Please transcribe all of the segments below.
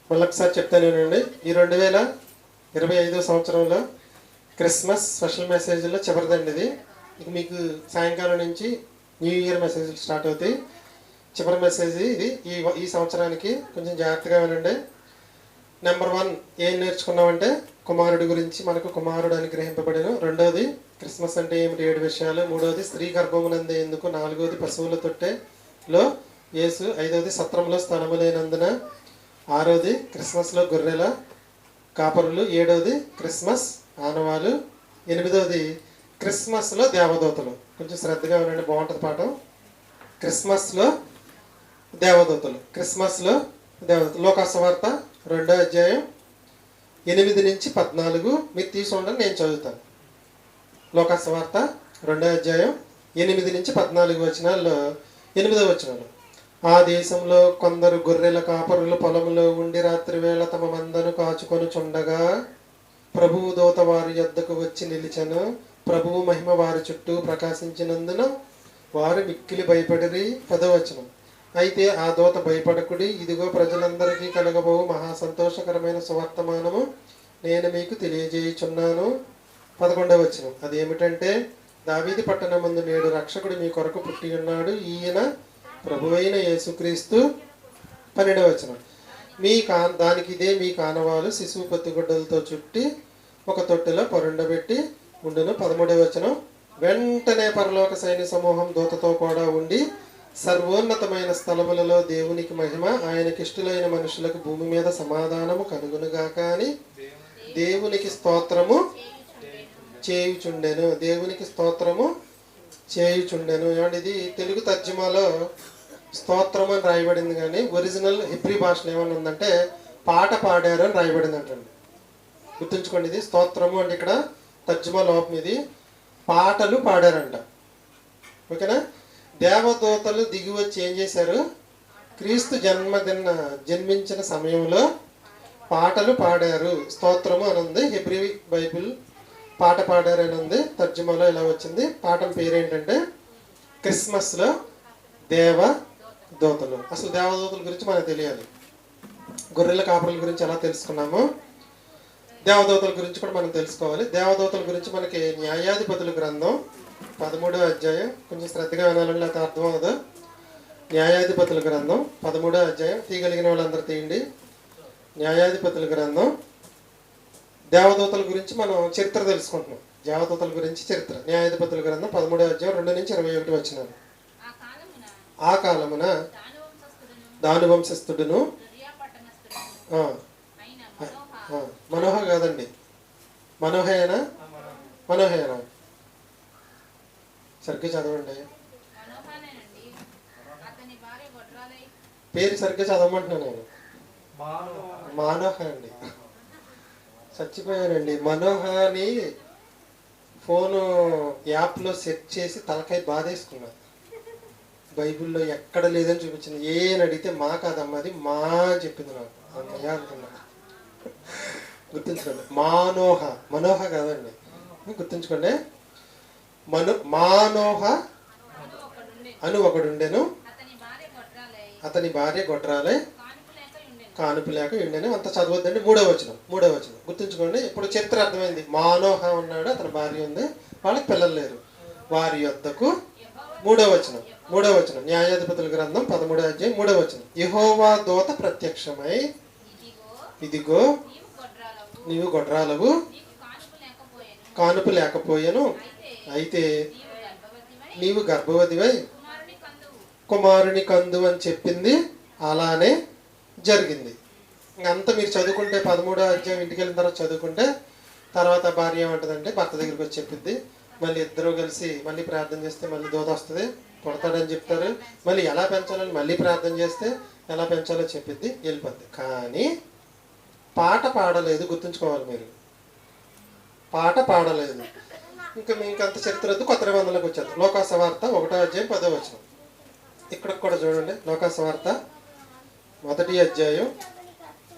మళ్ళీ ఒకసారి చెప్తానేనండి. ఈ 2025 సంవత్సరంలో క్రిస్మస్ స్పెషల్ మెసేజ్లో చివరిదండి ఇది. ఇక మీకు సాయంకాలం నుంచి న్యూ ఇయర్ మెసేజ్లు స్టార్ట్ అవుతాయి. చివరి మెసేజ్ ఇది. ఈ సంవత్సరానికి కొంచెం జాగ్రత్తగా వినండి. నెంబర్ 1 ఏం నేర్చుకున్నామంటే కుమారుడి గురించి, మనకు కుమారుడు అనుగ్రహింపబడిన. రెండవది క్రిస్మస్ అంటే ఏమిటి 7 విషయాలు. మూడవది స్త్రీ గర్భమునందే ఎందుకు. నాలుగవది పశువుల తొట్టెలో యేసు. ఐదవది సత్రంలో స్థలము లేనందున. ఆరవది క్రిస్మస్లో గొర్రెల కాపరులు. ఏడవది క్రిస్మస్ ఆనవాలు. ఎనిమిదవది క్రిస్మస్లో దేవదూతలు. కొంచెం శ్రద్ధగా ఉండండి, బాగుంటుంది పాఠం. క్రిస్మస్లో దేవదూతలు. క్రిస్మస్లో దేవదూతలు. లోకాసువార్త 2వ అధ్యాయం 8 నుంచి 14. మీరు తీసి ఉండండి, నేను చదువుతాను. లోకాసువార్త 2వ అధ్యాయం 8 నుంచి 14 వచనాల్లో 8వ వచనంలో, ఆ దేశంలో కొందరు గొర్రెల కాపరులు పొలంలో ఉండి రాత్రి వేళ తమ మందను కాచుకొనుచుండగా ప్రభువు దూత వారి యొద్దకు వచ్చి నిలిచెను. ప్రభువు మహిమ వారి చుట్టూ ప్రకాశించినందున వారు మిక్కిలి భయపడిరి. 10వ వచనం, అయితే ఆ దూత భయపడకుడి, ఇదిగో ప్రజలందరికీ కలగబోవు మహా సంతోషకరమైన సువర్తమానము నేను మీకు తెలియజేయుచున్నాను. 11వ వచనం, అదేమిటంటే దావీదు పట్టణమందు నేడు రక్షకుడు మీ కొరకు పుట్టి ఉన్నాడు, ఈయన ప్రభువైన యేసుక్రీస్తు. 12వ వచనం, దానికి ఇదే మీ కానవాలు శిశువు పొత్తిగుడ్డలతో చుట్టి ఒక తొట్టెలో పరుండబెట్టి ఉండును. 13వ వచనం, వెంటనే పరలోక సైన్య సమూహం దూతతో కూడా ఉండి సర్వోన్నతమైన స్థలములలో దేవునికి మహిమ, ఆయనకిష్టులైన మనుషులకు భూమి మీద సమాధానము కలుగునుగాక అని దేవునికి స్తోత్రము చేయుచుండెను. దేవునికి స్తోత్రము చేయుచుండెను. ఏమంటే ఇది తెలుగు తర్జుమాలో స్తోత్రం అని రాయబడింది, కానీ ఒరిజినల్ హిబ్రీ భాషలో ఏమన్నా ఉందంటే పాట పాడారు అని రాయబడింది అంటండి. గుర్తుంచుకోండి, ఇది స్తోత్రము అంటే ఇక్కడ తర్జుమా లోపం, ఇది పాటలు పాడారంట. ఓకేనా. దేవదూతలు దిగి వచ్చి ఏం చేశారు, క్రీస్తు జన్మించిన సమయంలో పాటలు పాడారు. స్తోత్రము అని ఉంది హిబ్రీ బైబిల్. పాట పాడారు అని ఉంది తర్జుమాలో. ఇలా వచ్చింది. పాఠం పేరేంటంటే క్రిస్మస్లో దేవదూతలు. అసలు దేవదూతల గురించి మనకు తెలియాలి. గొర్రెల కాపరుల గురించి ఎలా తెలుసుకున్నామో దేవదూతల గురించి కూడా మనం తెలుసుకోవాలి. దేవదూతల గురించి మనకి న్యాయాధిపతుల గ్రంథం 13వ అధ్యాయం, కొంచెం శ్రద్ధగా వినాలండి, లేకపోతే అర్థం అవ్వదు. న్యాయాధిపతుల గ్రంథం 13వ అధ్యాయం, తీయగలిగిన వాళ్ళందరూ తీయండి. న్యాయాధిపతుల గ్రంథం. దేవదూతల గురించి మనం చరిత్ర తెలుసుకుంటున్నాం. దేవదూతల గురించి చరిత్ర. న్యాయాధిపతుల గ్రంథం 13వ అధ్యాయం 2 నుంచి 21 వచనాలు. ఆ కాలమున దాను వంశస్థుడును, మనోహ కాదండి, మనోహేనా సరిగ్గా చదవండి. పేరు సరిగ్గా చదవమంటున్నా నేను. మానోహ అండి, చచ్చిపోయానండి. మనోహ అని ఫోను యాప్లో సెట్ చేసి తలకాయ బాధేసుకున్నా. బైబిల్లో ఎక్కడ లేదని చూపించింది. ఏని అడిగితే మా కాదమ్మా, అది మా అని చెప్పింది నాకు. అమ్మయ్య అనుకున్నా. గుర్తుంచుకోండి, మనోహ కాదండి, గుర్తుంచుకోండి. మానోహ అని ఒకడుండెను, అతని భార్య గొడ్రాలే, కానుపు లేక ఉండెను. అంత చదవద్దండి. 3వ వచనం గుర్తుంచుకోండి. ఇప్పుడు చరిత్ర అర్థమైంది. మానోహ ఉన్నాడు, అతని భార్య ఉంది, వాళ్ళకి పిల్లలు లేరు. వారి యొద్దకు 3వ వచనం న్యాయాధిపతుల గ్రంథం 13వ అధ్యాయం 3వ వచనం, యెహోవా దూత ప్రత్యక్షమై, ఇదిగో నీవు గొడ్రాలవు, కానుపు లేకపోయాను, అయితే నీవు గర్భవతివై కుమారుని కందు అని చెప్పింది. అలానే జరిగింది. ఇంకంతా మీరు చదువుకుంటే 13వ అధ్యాయం ఇంటికి వెళ్ళిన తర్వాత చదువుకుంటే, తర్వాత భార్య ఏమంటుందంటే భర్త దగ్గరికి వచ్చి చెప్పింది. మళ్ళీ ఇద్దరు కలిసి మళ్ళీ ప్రార్థన చేస్తే మళ్ళీ దూత వస్తుంది, పుడతాడని చెప్తారు. మళ్ళీ ఎలా పెంచాలని మళ్ళీ ప్రార్థన చేస్తే ఎలా పెంచాలో చెప్పిద్ది, వెళ్ళిపోద్ది. కానీ పాట పాడలేదు. గుర్తుంచుకోవాలి మీరు, పాట పాడలేదు. ఇంకా మీకు అంత చరిత్ర వద్దు, కొత్త నిబంధనలకు వచ్చేది. లోకాసువార్త 1వ అధ్యాయం 10వ వచనం. ఇక్కడ కూడా చూడండి, లోకాసువార్త 1వ అధ్యాయం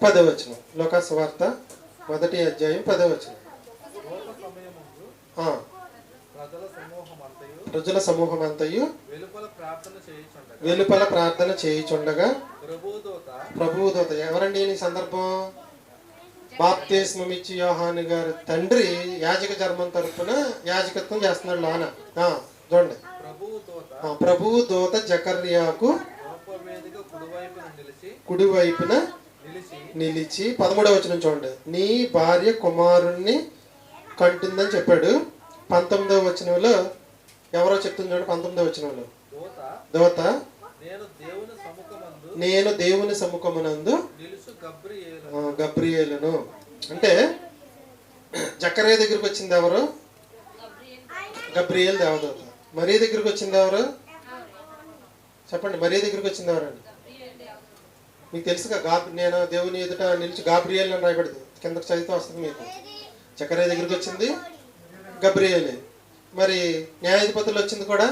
10వ వచనం. లోకాసువార్త 1వ అధ్యాయం 10వ వచనం. ప్రజల సమూహం అంతయు వెలుపల ప్రార్థన చేయుచుండగా ప్రభువు దూత ఎవరండి ఈ సందర్భం? బాప్తిస్మం ఇచ్చి యోహాను గారి తండ్రి యాజక ధర్మం తరపున యాజకత్వం చేస్తున్నాడు లోన. చూడండి, ప్రభువు దూత జకర్యాకు కుడివైపున నిలిచి 13వ వచనం చూడండి, నీ భార్య కుమారుణ్ణి కంటుందని చెప్పాడు. 19వ వచనంలో ఎవరో చెప్తుంది చూడండి. 19వ వచనంలో దూత నేను దేవుని సముఖమునందు గబ్రియేలును అంటే జకర్యా దగ్గరికి వచ్చింది ఎవరు? గబ్రియేల్ దేవదూత. మరియ దగ్గరికి వచ్చింది ఎవరు? చెప్పండి, మరియ దగ్గరికి వచ్చింది ఎవరండి? మీకు తెలుసుగా, నేను దేవుని ఎదుట నిలిచి గాబ్రియేల్ అని రాయబడింది, కిందకి చదివితే వస్తుంది మీకు. జకర్యా దగ్గరికి వచ్చింది గబ్రియేలే. మరి న్యాయాధిపతులు వచ్చింది కూడా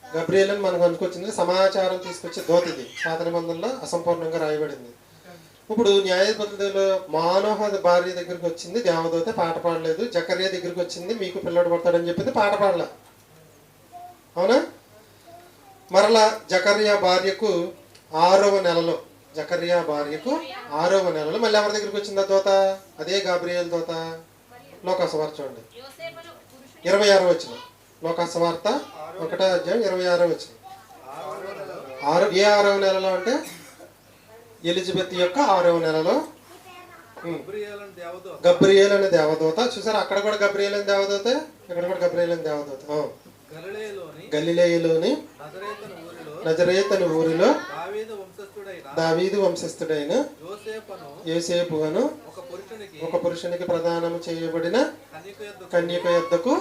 గబ్రియేల్ అని మనకు అనుకొచ్చింది. సమాచారం తీసుకొచ్చే దూత ఇది పాత నిబంధనలో అసంపూర్ణంగా రాయబడింది. ఇప్పుడు న్యాయాధిపతులు మానోహ భార్య దగ్గరికి వచ్చింది దేవదూత, పాట పాడలేదు. జకర్యా దగ్గరికి వచ్చింది మీకు పిల్లడు పడతాడని చెప్పింది, పాట పాడలే. అవునా? మరలా జకర్యా భార్యకు 6వ నెలలో మళ్ళీ ఎవరి దగ్గరికి వచ్చిందా దూత? అదే గాబ్రియేల్ దూత. లోకాసువార్త చూడండి 26వ వచనం. లోకాసువార్త 1వ అధ్యాయం 26వ వచనం. ఏ 6వ నెలలో అంటే ఎలిజబెత్ యొక్క 6వ నెలలో గబ్రియేల్ అనే దేవదూత. చూసారా, అక్కడ కూడా గబ్రియేల్ అని దేవదూత, ఇక్కడ కూడా గబ్రియేల్ అని దేవదూత. గలిలయలోని నజరేతను ఊరిలో దావీదు వంశస్థుడైన యోసేపు అను ఒక పురుషునికి ప్రదానము చేయబడిన కన్యక యొద్దకు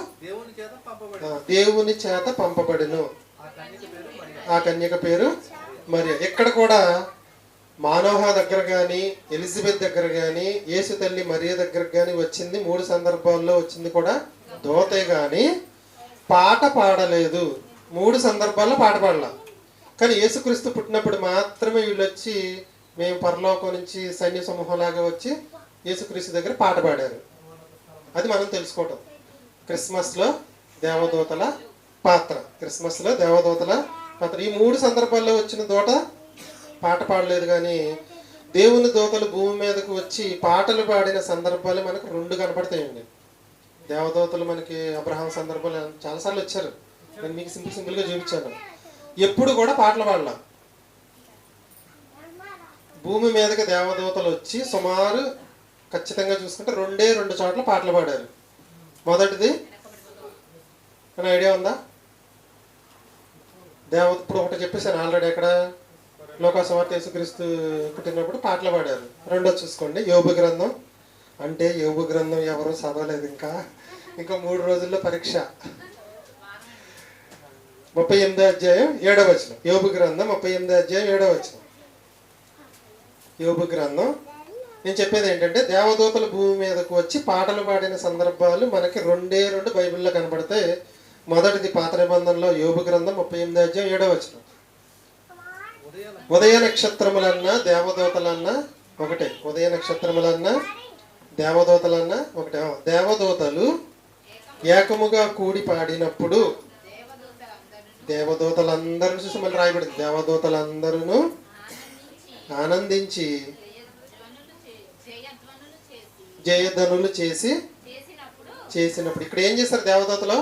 దేవుని చేత పంపబడిను. ఆ కన్యక పేరు మరియ. ఇక్కడ కూడా మానోహ దగ్గర కానీ ఎలిజబెత్ దగ్గర కానీ యేసు తల్లి మరియ దగ్గర కానీ వచ్చింది 3 సందర్భాల్లో వచ్చింది కూడా దూతే గాని పాట పాడలేదు. 3 సందర్భాల్లో పాట పాడలా. కానీ యేసుక్రీస్తు పుట్టినప్పుడు మాత్రమే వీళ్ళు వచ్చి మేము పరలోకం నుంచి సైన్య సమూహంలాగా వచ్చి యేసుక్రీస్తు దగ్గర పాట పాడారు. అది మనం తెలుసుకోవటం. క్రిస్మస్లో దేవదూతల పాత్ర. ఈ 3 సందర్భాల్లో వచ్చిన దూత పాట పాడలేదు. కానీ దేవుని దూతలు భూమి మీదకు వచ్చి పాటలు పాడిన సందర్భాలు మనకు 2 కనపడతాయండి. దేవదూతలు మనకి అబ్రహాం సందర్భాలు చాలాసార్లు వచ్చారు. నేను మీకు సింపుల్గా చూపించాను. ఎప్పుడు కూడా పాటలు పాడలా. భూమి మీదకి దేవదూతలు వచ్చి సుమారు ఖచ్చితంగా చూసుకుంటే 2 చోట్ల పాటలు పాడారు. మొదటిది అని ఐడియా ఉందా? ఇప్పుడు ఒకటి చెప్పేసాను ఆల్రెడీ. ఎక్కడ లోకాసువార్త యేసుక్రీస్తు పుట్టినప్పుడు పాటలు పాడారు. 2 చూసుకోండి, యోబు గ్రంథం. అంటే యోబు గ్రంథం ఎవరు చదవలేదు ఇంకా 3 రోజుల్లో పరీక్ష. 38వ అధ్యాయం 7వ వచనం. యోబు గ్రంథం 38వ అధ్యాయం 7వ వచనం. యోబు గ్రంథం. నేను చెప్పేది ఏంటంటే దేవదూతలు భూమి మీదకు వచ్చి పాటలు పాడిన సందర్భాలు మనకి 2 బైబిల్లో కనబడతాయి. మొదటిది పాత నిబంధనలో యోబు గ్రంథం 38వ అధ్యాయం 7వ వచనం. ఉదయ నక్షత్రములన్నా దేవదూతలన్నా ఒకటే. ఉదయ నక్షత్రములన్నా దేవదూతలన్నా ఒకటే. దేవదూతలు ఏకముగా కూడి పాడినప్పుడు దేవదూతలందరూ చూసి మళ్ళీ రాయబడింది. దేవదూతలందరూ ఆనందించి జయధ్వనులు చేసినప్పుడు ఇక్కడ ఏం చేశారు దేవదూతలు?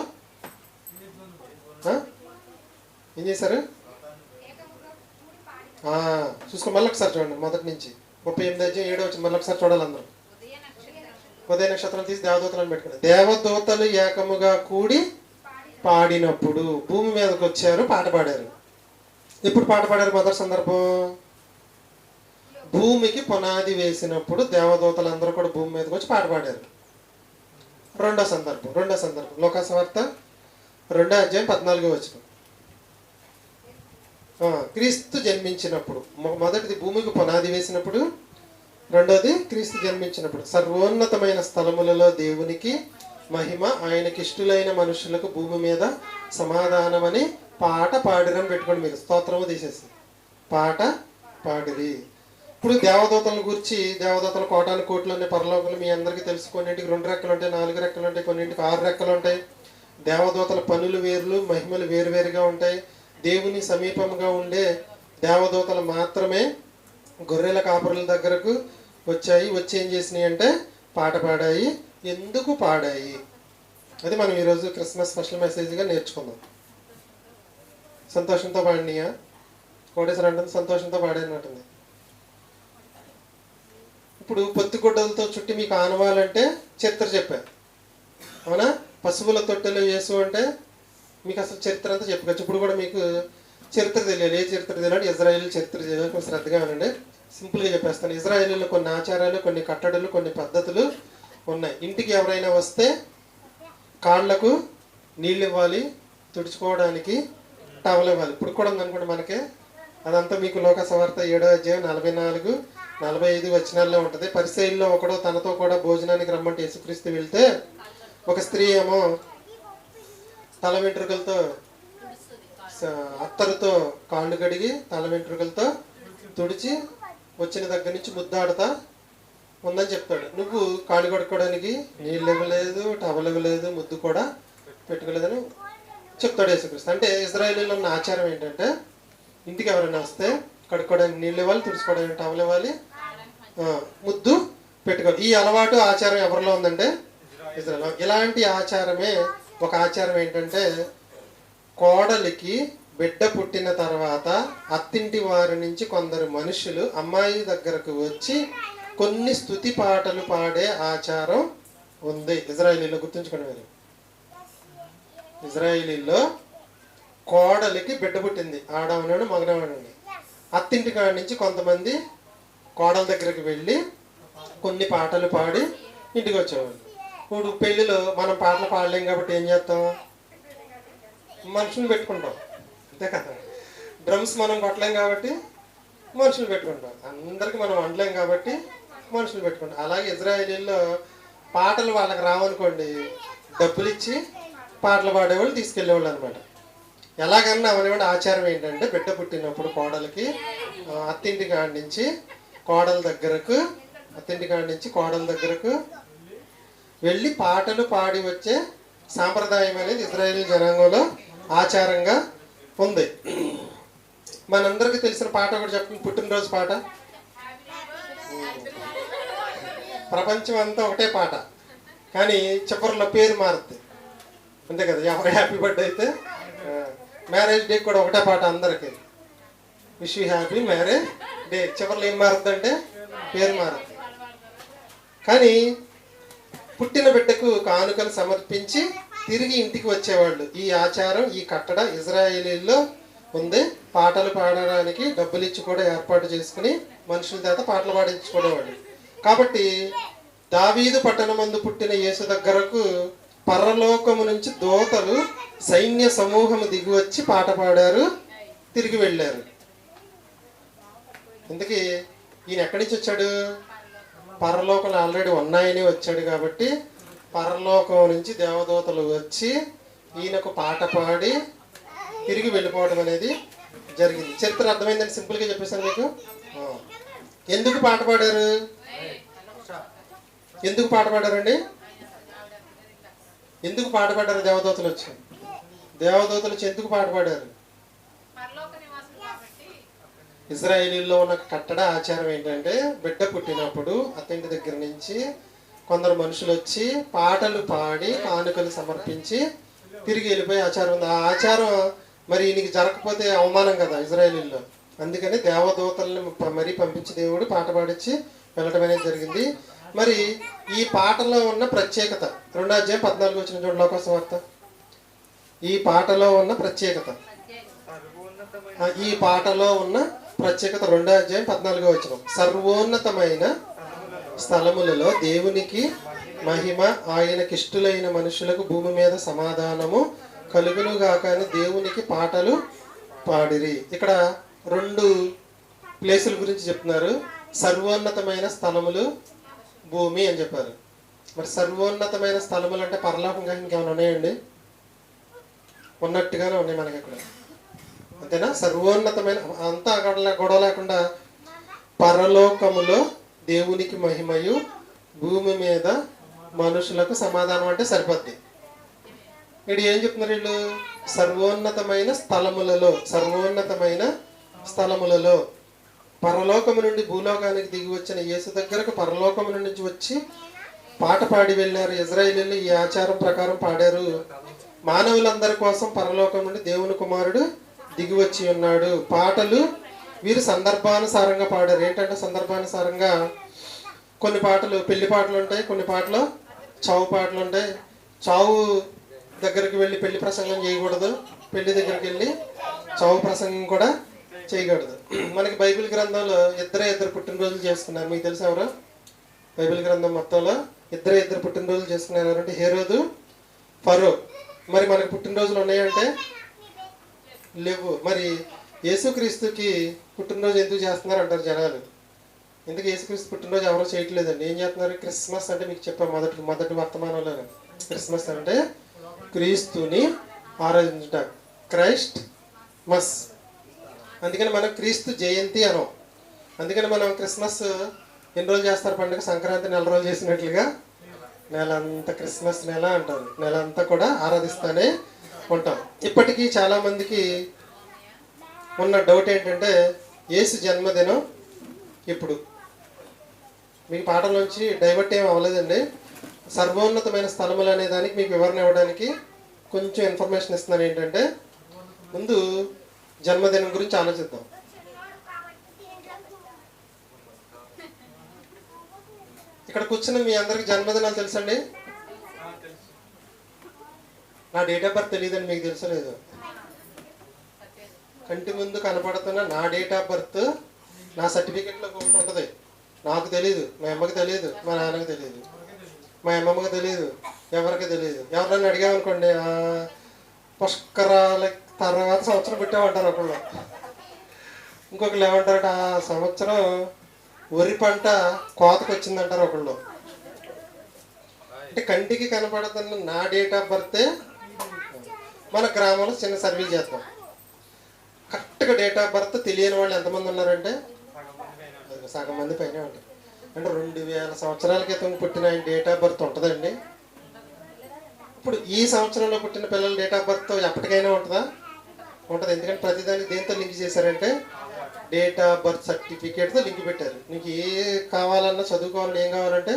ఏం చేశారు? చూసుకో, మళ్ళీ ఒకసారి చూడండి. మొదటి నుంచి 38వ అధ్యాయం 7వ వచనం మళ్ళీ ఒకసారి చూడాలి అందరూ. ఉదయ నక్షత్రం తీసి దేవదూతలను పెట్టుకున్నారు. దేవదూతలు ఏకముగా కూడి పాడినప్పుడు భూమి మీదకి వచ్చారు, పాట పాడారు. ఎప్పుడు పాట పాడారు? మొదటి సందర్భం భూమికి పునాది వేసినప్పుడు దేవదూతలందరూ కూడా భూమి మీదకి వచ్చి పాట పాడారు. రెండో సందర్భం లోకాసువార్త 2వ అధ్యాయం 14వ వచనం. క్రీస్తు జన్మించినప్పుడు. మొదటిది భూమికి పునాది వేసినప్పుడు, రెండోది క్రీస్తు జన్మించినప్పుడు. సర్వోన్నతమైన స్థలములలో దేవునికి మహిమ, ఆయనకి ఇష్టలైన మనుషులకు భూమి మీద సమాధానమని పాట పాడిరని పెట్టుకోండి. మీరు స్తోత్రము తీసేసి పాట పాడిరి. ఇప్పుడు దేవదూతలను గురించి, దేవదూతల కోటాను కోట్లు అనే పరలోకలు మీ అందరికీ తెలుసు. కొన్నింటికి 2 రెక్కలు ఉంటాయి, 4 రెక్కలు ఉంటాయి, కొన్నింటికి 6 రెక్కలు ఉంటాయి. దేవదూతల పనులు వేర్లు, మహిమలు వేరువేరుగా ఉంటాయి. దేవుని సమీపంగా ఉండే దేవదూతలు మాత్రమే గొర్రెల కాపరుల దగ్గరకు వచ్చి ఏం చేసినాయి అంటే పాట పాడాయి. ఎందుకు పాడాయి అది మనం ఈరోజు క్రిస్మస్ స్పెషల్ మెసేజ్గా నేర్చుకుందాం. సంతోషంతో పాడినాయా? కోటేశ్వర అంటుంది సంతోషంతో పాడేనట్టుంది. ఇప్పుడు పొత్తిగుడ్డలతో చుట్టి మీకు ఆనవాలంటే చరిత్ర చెప్పారు, అవునా? పశువుల తొట్టెలో యేసు అంటే మీకు అసలు చరిత్ర అంతా చెప్పుకోవచ్చు. ఇప్పుడు కూడా మీకు చరిత్ర తెలియాలి. ఏ చరిత్ర తెలియాలి? ఇజ్రాయేల్ చరిత్ర తెలియాలి. కొంచెం శ్రద్ధగా వినండి. సింపుల్గా చెప్పేస్తాను. ఇజ్రాయేలీలో కొన్ని ఆచారాలు, కొన్ని కట్టడలు, కొన్ని పద్ధతులు ఉన్నాయి. ఇంటికి ఎవరైనా వస్తే కాళ్ళకు నీళ్ళు ఇవ్వాలి, తుడుచుకోవడానికి టవల్ ఇవ్వాలి. ఇప్పుడు కూడా ఉందనుకోండి మనకే. అదంతా మీకు లోకసువార్త 7వ అధ్యాయం 44, 45 వచనాల్లో ఉంటుంది. పరిసయ్యుల్లో ఒకడు తనతో కూడా భోజనానికి రమ్మంటే యేసుక్రీస్తు వెళ్తే ఒక స్త్రీ ఏమో తల వెంట్రుకలతో అత్తరుతో కాళ్ళు కడిగి తల వెంట్రుకలతో తుడిచి వచ్చిన దగ్గర నుంచి ముద్దాడుతా ఉందని చెప్తాడు. నువ్వు కాళ్ళు కడుక్కోవడానికి నీళ్ళు ఇవ్వలేదు, టవల్ ఇవ్వలేదు, ముద్దు కూడా పెట్టుకోలేదని చెప్తాడు యేసుక్రీస్తు. అంటే ఇజ్రాయేలీలో ఉన్న ఆచారం ఏంటంటే ఇంటికి ఎవరైనా వస్తే కడుక్కోవడానికి నీళ్ళు ఇవ్వాలి, తుడుచుకోవడానికి టవల్ ఇవ్వాలి, ముద్దు పెట్టుకోవాలి. ఈ అలవాటు ఆచారం ఎవరిలో ఉందంటే ఇజ్రాయేల్. ఇలాంటి ఆచారమే ఒక ఆచారం ఏంటంటే కోడలికి బిడ్డ పుట్టిన తర్వాత అత్తింటి వారి నుంచి కొందరు మనుషులు అమ్మాయి దగ్గరకు వచ్చి కొన్ని స్తుతి పాటలు పాడే ఆచారం ఉంది ఇజ్రాయేలీలో. గుర్తుంచుకోండి మీరు, ఇజ్రాయేలీలో కోడలికి బిడ్డ పుట్టింది, ఆడవనాడు మగనవాడండి. అత్తింటి కాడి నుంచి కొంతమంది కోడల దగ్గరికి వెళ్ళి కొన్ని పాటలు పాడి ఇంటికి వచ్చేవాళ్ళు. ఇప్పుడు పెళ్ళిలో మనం పాటలు పాడలేం కాబట్టి ఏం చేస్తాం? మనుషులు పెట్టుకుంటాం, అంతే కదా. డ్రమ్స్ మనం కొట్టలేం కాబట్టి మనుషులు పెట్టుకుంటాం. అందరికీ మనం వండలేం కాబట్టి మనుషులు పెట్టుకుంటాం. అలాగే ఇజ్రాయేలీల్లో పాటలు వాళ్ళకి రావనుకోండి, డబ్బులు ఇచ్చి పాటలు పాడేవాళ్ళు తీసుకెళ్ళేవాళ్ళు అనమాట. ఎలాగన్నా అవనివ్వండి, ఆచారం ఏంటంటే బిడ్డ పుట్టినప్పుడు కోడలికి అత్తింటి కాడి నుంచి కోడల దగ్గరకు వెళ్ళి పాటలు పాడి వచ్చే సాంప్రదాయం అనేది ఇజ్రాయేల్ జనాంగంలో ఆచారంగా ఉంది. మనందరికీ తెలిసిన పాట కూడా చెప్పండి, పుట్టినరోజు పాట. ప్రపంచం అంతా ఒకటే పాట, కానీ చివరిలో పేరు మారుతుంది, అంతే కదా. ఎవరు హ్యాపీ బర్త్డే అయితే మ్యారేజ్ డే కూడా ఒకటే పాట అందరికీ, wish you happy marriage day. చివరిలో ఏం మారుతుంది అంటే పేరు మారుతుంది. కానీ పుట్టిన బిడ్డకు కానుకలు సమర్పించి తిరిగి ఇంటికి వచ్చేవాళ్ళు. ఈ ఆచారం, ఈ కట్టడ ఇజ్రాయేలీల్లో ఉంది. పాటలు పాడడానికి డబ్బులు ఇచ్చి కూడా ఏర్పాటు చేసుకుని మనుషుల చేత పాటలు పాడించుకునేవాళ్ళు. కాబట్టి దావీదు పట్టణమందు పుట్టిన యేసు దగ్గరకు పరలోకము నుంచి దూతలు సైన్య సమూహము దిగి వచ్చి పాట పాడారు, తిరిగి వెళ్ళారు. ఇందుకే ఈయన ఎక్కడి నుంచి వచ్చాడు? పరలోకంలో ఆల్రెడీ ఉన్నాయని వచ్చాడు. కాబట్టి పరలోకం నుంచి దేవదూతలు వచ్చి ఈయనకు పాట పాడి తిరిగి వెళ్ళిపోవడం అనేది జరిగింది. చరిత్ర అర్థమైందని సింపుల్గా చెప్పేశాను మీకు. ఎందుకు పాట పాడారు? ఎందుకు పాట పాడారండి? ఎందుకు పాట పాడారు? దేవదూతలు వచ్చి ఎందుకు పాట పాడారు? ఇజ్రాయేలీలో ఉన్న కట్టడ ఆచారం ఏంటంటే బిడ్డ పుట్టినప్పుడు అత్తింటి దగ్గర నుంచి కొందరు మనుషులు వచ్చి పాటలు పాడి కానుకలు సమర్పించి తిరిగి వెళ్ళిపోయే ఆచారం ఉంది. ఆ ఆచారం మరి ఈయనకి జరగకపోతే అవమానం కదా ఇజ్రాయేలీలో. అందుకని దేవదూతల్ని మరీ పంపించి దేవుడు పాట పాడించి వెళ్ళటం అనేది జరిగింది. మరి ఈ పాటలో ఉన్న ప్రత్యేకత 2వ అధ్యాయం 14 వచ్చిన చూడండి, లోకసువార్త. ఈ పాటలో ఉన్న ప్రత్యేకత 2వ అధ్యాయం 14 వచనం. సర్వోన్నతమైన స్థలములలో దేవునికి మహిమ, ఆయనకిష్టులైన మనుషులకు భూమి మీద సమాధానము కలుగునుగాక అని దేవునికి పాటలు పాడిరి. ఇక్కడ 2 ప్లేసుల గురించి చెప్తున్నారు. సర్వోన్నతమైన స్థలములు, భూమి అని చెప్పారు. మరి సర్వోన్నతమైన స్థలములు అంటే పరలోకంగా ఇంకేమైనా ఉన్నాయండి? ఉన్నట్టుగానే ఉన్నాయి మనకి అక్కడ, అంతేనా? సర్వోన్నతమైన అంతా గొడవ లేకుండా పరలోకములో దేవునికి మహిమయు, భూమి మీద మనుషులకు సమాధానం అంటే సరిపోద్ది. ఇక్కడ ఏం చెప్తున్నారు వీళ్ళు? సర్వోన్నతమైన స్థలములలో పరలోకము నుండి భూలోకానికి దిగి వచ్చిన యేసు దగ్గరకు పరలోకము నుంచి వచ్చి పాట పాడి వెళ్ళారు. ఇజ్రాయేలీలు ఈ ఆచారం ప్రకారం పాడారు. మానవులందరి కోసం పరలోకం నుండి దేవుని కుమారుడు దిగి వచ్చి ఉన్నాడు. పాటలు వీరు సందర్భానుసారంగా పాడారు. ఏంటంటే సందర్భానుసారంగా కొన్ని పాటలు పెళ్లి పాటలు ఉంటాయి, కొన్ని పాటలు చావు పాటలు ఉంటాయి. చావు దగ్గరికి వెళ్ళి పెళ్లి ప్రసంగం చేయకూడదు, పెళ్లి దగ్గరికి వెళ్ళి చావు ప్రసంగం కూడా చేయకూడదు. మనకి బైబిల్ గ్రంథంలో ఇద్దరు పుట్టినరోజులు చేసుకున్నారు. మీకు తెలుసు ఎవరు? బైబిల్ గ్రంథం మొత్తంలో ఇద్దరు పుట్టినరోజులు చేసుకున్నారు. ఎవరంటే హేరోదు, ఫరో. మరి మనకి పుట్టినరోజులు ఉన్నాయంటే లేవు. మరి యేసుక్రీస్తుకి పుట్టినరోజు ఎందుకు చేస్తున్నారు అంటారు జనాలు. ఎందుకు యేసుక్రీస్తు పుట్టినరోజు ఎవరో చేయట్లేదండి. ఏం చేస్తున్నారు? క్రిస్మస్ అంటే మీకు చెప్పాను మొదటి వర్తమానంలో. క్రిస్మస్ అంటే క్రీస్తుని ఆరాధించుట, క్రైస్ట్ మస్. అందుకని మనం క్రీస్తు జయంతి అనం. అందుకని మనం క్రిస్మస్ ఎన్ని రోజులు చేస్తారు పండుగ? సంక్రాంతి 4 రోజులు చేసినట్లుగా నెలంతా క్రిస్మస్ నెల అంటారు. నెలంతా కూడా ఆరాధిస్తూనే ఉంటాం. ఇప్పటికీ చాలామందికి ఉన్న డౌట్ ఏంటంటే యేసు జన్మదినం ఇప్పుడు. మీకు పాటలోంచి డైవర్ట్ ఏం అవ్వలేదండి. సర్వోన్నతమైన స్థలములు అనే దానికి మీకు వివరణ ఇవ్వడానికి కొంచెం ఇన్ఫర్మేషన్ ఇస్తున్నాను. ఏంటంటే ముందు జన్మదినం గురించి ఆలోచిద్దాం. ఇక్కడ కూర్చున్న మీ అందరికి జన్మదినాలు తెలుసండి? నా డేట్ ఆఫ్ బర్త్ తెలియదండి. మీకు తెలుసో లేదు? కంటి ముందు కనపడుతున్న నా డేట్ ఆఫ్ బర్త్ నా సర్టిఫికెట్లో ఒకటి ఉంటుంది. నాకు తెలియదు, మా అమ్మకి తెలియదు, మా నాన్నకి తెలియదు, మా అమ్మమ్మకి తెలియదు, ఎవరికి తెలియదు. ఎవరైనా అడిగామనుకోండి, పుష్కరాల తర్వాత సంవత్సరం పెట్టామంటారు ఒకళ్ళు. ఇంకొకళ్ళు ఏమంటారట, ఆ సంవత్సరం వరి పంట కోతకు వచ్చిందంటారు ఒకళ్ళు. అంటే కంటికి కనపడుతున్న నా డేట్ ఆఫ్ బర్తే మన గ్రామంలో చిన్న సర్వీస్ చేస్తాం. కరెక్ట్గా డేట్ ఆఫ్ బర్త్ తెలియని వాళ్ళు ఎంతమంది ఉన్నారంటే సగం మంది పైన ఉంటారు. అంటే 2000 సంవత్సరాల క్రితం పుట్టిన ఆయన డేట్ ఆఫ్ బర్త్ ఉంటుందండి. ఇప్పుడు ఈ సంవత్సరంలో పుట్టిన పిల్లల డేట్ ఆఫ్ బర్త్ ఎప్పటికైనా ఉంటుందా? ఉంటుంది. ఎందుకంటే ప్రతిదానికి దేంతో లింక్ చేశారంటే డేట్ ఆఫ్ బర్త్ సర్టిఫికేట్తో లింక్ పెట్టారు. నీకు ఏ కావాలన్నా చదువుకోవాలని ఏం కావాలంటే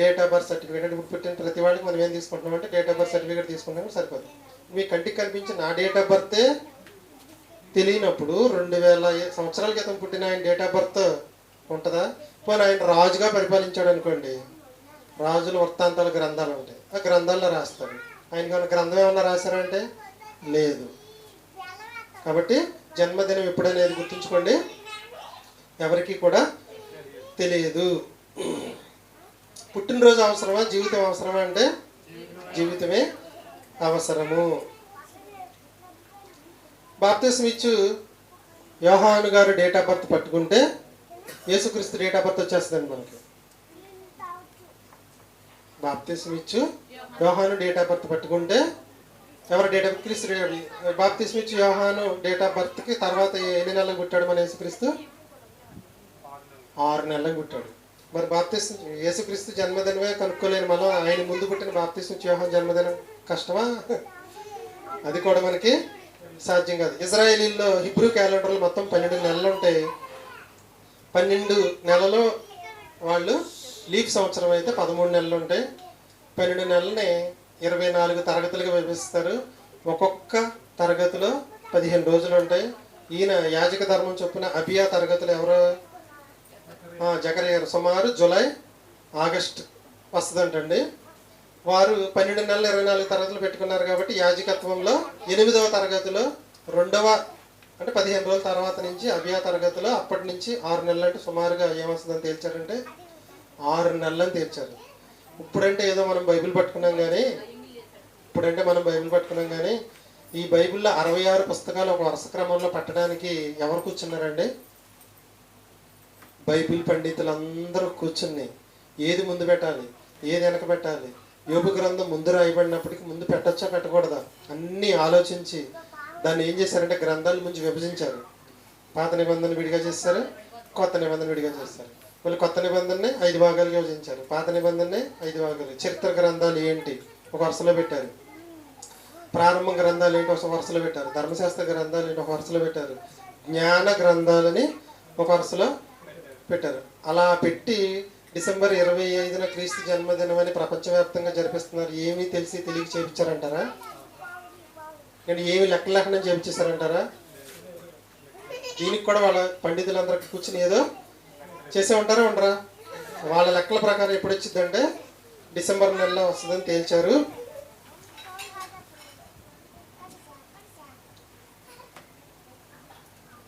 డేట్ ఆఫ్ బర్త్ సర్టిఫికేట్. అంటే ఇప్పుడు పుట్టిన ప్రతి వాళ్ళకి మనం ఏం తీసుకుంటున్నామంటే డేట్ ఆఫ్ బర్త్ సర్టిఫికేట్ తీసుకుంటాం, సరిపోదు. మీ కంటికి కనిపించిన నా డేట్ ఆఫ్ బర్తే తెలియనప్పుడు 2000 సంవత్సరాల క్రితం పుట్టిన ఆయన డేట్ ఆఫ్ బర్త్ ఉంటుందా? పోనీ ఆయన రాజుగా పరిపాలించాడు అనుకోండి, రాజుల వృత్తాంతాల గ్రంథాలు ఉంటాయి, ఆ గ్రంథాల్లో రాస్తారు. ఆయనకి గ్రంథం ఏమన్నా రాశారంటే లేదు. కాబట్టి జన్మదినం ఎప్పుడనేది గుర్తుంచుకోండి, ఎవరికి కూడా తెలియదు. పుట్టినరోజు అవసరమా, జీవితం అవసరమా అంటే జీవితమే అవసరము. బాప్తిస్మం ఇచ్చు యోహాను గారు డేట్ ఆఫ్ బర్త్ పట్టుకుంటే యేసుక్రీస్తు డేట్ ఆఫ్ బర్త్ వచ్చేస్తుందండి మనకి. బాప్తిస్మం ఇచ్చు యోహాను డేట్ ఆఫ్ బర్త్ పట్టుకుంటే ఎవరు డేట్ ఆఫ్ క్రీస్తు బాప్తిస్మం ఇచ్చు యోహాను డేట్ ఆఫ్ బర్త్కి తర్వాత ఎన్ని నెలలకు పుట్టాడు మన యేసుక్రీస్తు? 6 నెలలకు పుట్టాడు. మరి బాప్తిస్మం యేసుక్రీస్తు జన్మదినమే కనుక్కోలేని మనం ఆయన ముందు పుట్టిన బాప్తిస్మం ఇచ్చు యోహాను జన్మదినం కష్టమా? అది కూడా మనకి సాధ్యం కాదు. ఇజ్రాయేలీల్లో హిబ్రూ క్యాలెండర్లు మొత్తం 12 నెలలు ఉంటాయి. 12 నెలలు వాళ్ళు లీప్ సంవత్సరం అయితే 13 నెలలు ఉంటాయి. 12 నెలలని 24 తరగతులుగా విభజిస్తారు. ఒక్కొక్క తరగతిలో 15 రోజులు ఉంటాయి. ఈయన యాజక ధర్మం చొప్పున అబియా తరగతులు ఎవరు? జకరియా గారు. సుమారు జూలై ఆగస్ట్ వస్తుందంటండి. వారు 12 నెలలు 24 తరగతులు పెట్టుకున్నారు కాబట్టి యాజకత్వంలో 8వ తరగతిలో అంటే 15 రోజుల తర్వాత నుంచి అబియా తరగతిలో అప్పటి నుంచి 6 నెలలు అంటే సుమారుగా ఏమొస్తుందని తేల్చారంటే 6 నెలలని తేల్చారు. ఇప్పుడంటే ఏదో మనం బైబిల్ పట్టుకున్నాం కానీ ఈ బైబిల్లో 66 పుస్తకాలు ఒక వరుస క్రమంలో పట్టడానికి ఎవరు కూర్చున్నారండి? బైబిల్ పండితులందరూ కూర్చుని ఏది ముందు పెట్టాలి, ఏది వెనక పెట్టాలి, యోబు గ్రంథం ముందు రాయబడినప్పటికీ ముందు పెట్టచ్చా పెట్టకూడదా అన్నీ ఆలోచించి దాన్ని ఏం చేశారంటే గ్రంథాల ముందు విభజించారు. పాత నిబంధన విడిగా చేస్తారు, కొత్త నిబంధన విడిగా చేస్తారు. మళ్ళీ కొత్త నిబంధనని 5 భాగాలుగా విభజించారు, పాత నిబంధనని 5 భాగాలు. చరిత్ర గ్రంథాలు ఏంటి ఒక వరుసలో పెట్టారు. ప్రారంభ గ్రంథాలు ఏంటి ఒక వరుసలో పెట్టారు, ధర్మశాస్త్ర గ్రంథాలు ఏంటి ఒక వరుసలో పెట్టారు, జ్ఞాన గ్రంథాలని ఒక వరుసలో పెట్టారు. అలా పెట్టి డిసెంబర్ 25న క్రీస్తు జన్మదినం అని ప్రపంచవ్యాప్తంగా జరిపిస్తున్నారు. ఏమీ తెలిసి తెలియక చేయించారంటారా? నేను ఏమి లెక్క లేకుండా చేయించేశారంటారా? దీనికి కూడా వాళ్ళ పండితులందరికీ కూర్చుని ఏదో చేసే ఉంటారా ఉండరా? వాళ్ళ లెక్కల ప్రకారం ఎప్పుడు వచ్చిందంటే డిసెంబర్ నెలలో వస్తుందని తేల్చారు.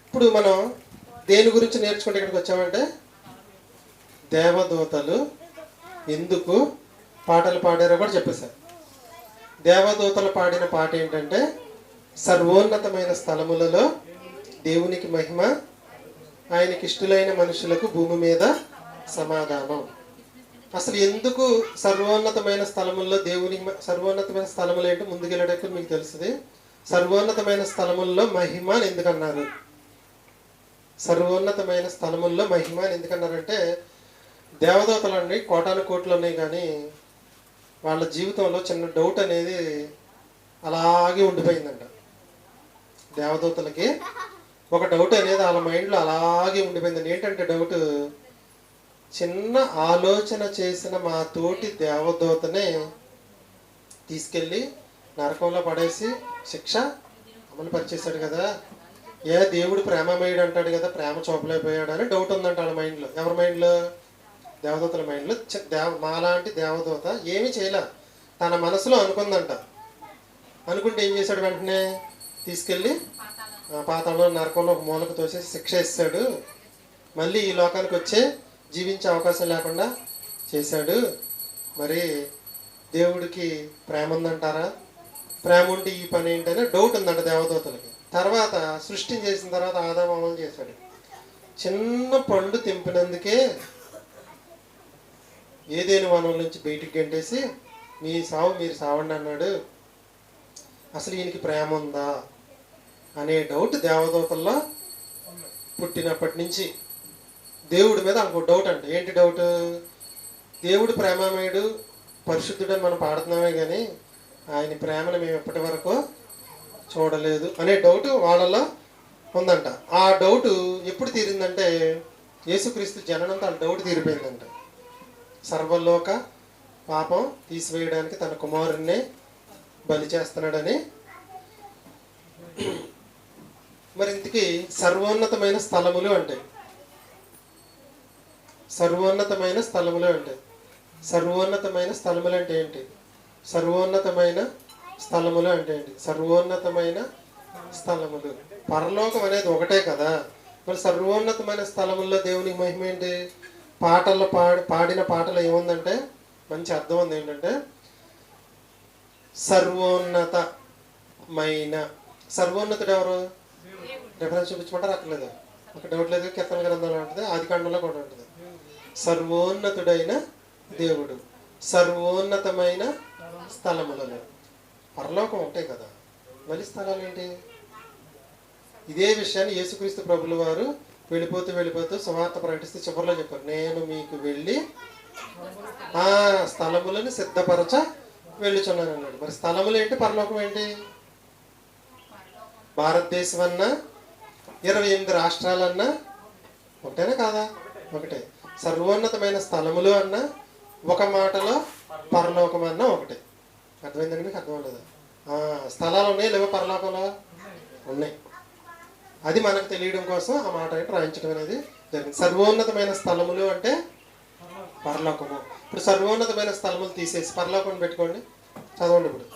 ఇప్పుడు మనం దేని గురించి నేర్చుకుంటే ఇక్కడికి వచ్చామంటే దేవదూతలు ఎందుకు పాటలు పాడారో కూడా చెప్పేశారు. దేవదూతలు పాడిన పాట ఏంటంటే సర్వోన్నతమైన స్థలములలో దేవునికి మహిమ, ఆయనకి ఇష్టలైన మనుషులకు భూమి మీద సమాధానం. అసలు ఎందుకు సర్వోన్నతమైన స్థలముల్లో సర్వోన్నతమైన స్థలములు ఏంటో ముందుకెళ్ళడానికి మీకు తెలుస్తుంది. సర్వోన్నతమైన స్థలముల్లో మహిమ అని ఎందుకన్నారు? సర్వోన్నతమైన స్థలముల్లో మహిమ అని ఎందుకన్నారంటే దేవదూతలన్నీ కోటాను కోట్లు ఉన్నాయి, కానీ వాళ్ళ జీవితంలో చిన్న డౌట్ అనేది అలాగే ఉండిపోయిందంట. దేవదూతలకి ఒక డౌట్ అనేది వాళ్ళ మైండ్లో అలాగే ఉండిపోయిందండి. ఏంటంటే డౌట్, చిన్న ఆలోచన చేసిన మా తోటి దేవదూతనే తీసుకెళ్ళి నరకంలో పడేసి శిక్ష అమలు పరిచేశాడు కదా, దేవుడు ప్రేమమయుడు అంటాడు కదా, ప్రేమ చూపలేకపోయాడు అని డౌట్ ఉందంట వాళ్ళ మైండ్లో. ఎవరి మైండ్లో? దేవదూతల మైండ్లో. మాలాంటి దేవదూత ఏమీ చేయలే, తన మనసులో అనుకుందంట. అనుకుంటే ఏం చేశాడు? వెంటనే తీసుకెళ్ళి పాతాళంలో నరకంలో ఒక మూలకు తోసేసి శిక్ష ఇస్తాడు. మళ్ళీ ఈ లోకానికి వచ్చే జీవించే అవకాశం లేకుండా చేశాడు. మరి దేవుడికి ప్రేమ ఉందంటారా? ప్రేమ ఉంటే ఈ పని ఏంటనే డౌట్ ఉందంట దేవదూతలకి. తర్వాత సృష్టిని చేసిన తర్వాత ఆదాము అమలు చేశాడు. చిన్న పండు తెంపినందుకే ఏదేని వనం నుంచి బయటికి గంటేసి మీ సావు మీరు సావండి అన్నాడు. అసలు ఈయనకి ప్రేమ ఉందా అనే డౌట్ దేవదూతల్లో పుట్టినప్పటి నుంచి దేవుడి మీద ఇంకో డౌట్ అంట. ఏంటి డౌట్? దేవుడు ప్రేమమయుడు పరిశుద్ధుడని మనం పాడుతున్నామే కానీ ఆయన ప్రేమను మేము ఎప్పటి వరకు చూడలేదు అనే డౌట్ వాళ్ళలో ఉందంట. ఆ డౌట్ ఎప్పుడు తీరిందంటే యేసుక్రీస్తు జననంతో ఆ డౌట్ తీరిపోయిందంట. సర్వలోక పాపం తీసివేయడానికి తన కుమారుణ్ణి బలి చేస్తున్నాడని. మరి ఇంతకీ సర్వోన్నతమైన స్థలములు అంటే సర్వోన్నతమైన స్థలములు అంటే సర్వోన్నతమైన స్థలములు అంటే ఏంటి? సర్వోన్నతమైన స్థలములు అంటే ఏంటి? సర్వోన్నతమైన స్థలములు పరలోకం అనేది ఒకటే కదా. మరి సర్వోన్నతమైన స్థలముల్లో దేవునికి మహిమ ఏంటి? పాటల్లో పాడిన పాటలు ఏముందంటే మంచి అర్థం ఉంది. ఏంటంటే సర్వోన్నతమైన, సర్వోన్నతుడు ఎవరు? రిఫరెన్స్ చూపించమంటారు? అక్కర్లేదు, ఒక డౌట్ లేదు. కీర్తన గ్రంథంలో ఉంటుంది, ఆదికాండంలో కూడా ఉంటుంది. సర్వోన్నతుడైన దేవుడు సర్వోన్నతమైన స్థలములలో. పరలోకం ఉంటాయి కదా, మళ్ళీ స్థలాలు ఏంటి? ఇదే విషయాన్ని యేసుక్రీస్తు ప్రభుల వారు వెళ్ళిపోతూ సువార్త ప్రకటిస్తూ చివరిలో చెప్పారు, నేను మీకు వెళ్ళి ఆ స్థలములను సిద్ధపరచ వెళ్ళుచున్నాను అన్నాడు. మరి స్థలములు ఏంటి? పరలోకం ఏంటి? భారతదేశం అన్నా 28 రాష్ట్రాలన్నా ఒకటేనా కాదా? ఒకటే. సర్వోన్నతమైన స్థలములు అన్నా ఒక మాటలో, పరలోకం అన్నా ఒకటే. అర్థమైందండి మీకు? అర్థం లేదా? స్థలాలు ఉన్నాయి లేవో పరలోకంలో? ఉన్నాయి. అది మనకు తెలియడం కోసం ఆ మాట రాయించడం అనేది జరిగింది. సర్వోన్నతమైన స్థలములు అంటే పరలోకము. ఇప్పుడు సర్వోన్నతమైన స్థలములు తీసేసి పరలోకం పెట్టుకోండి, చదవండి. ఇప్పుడు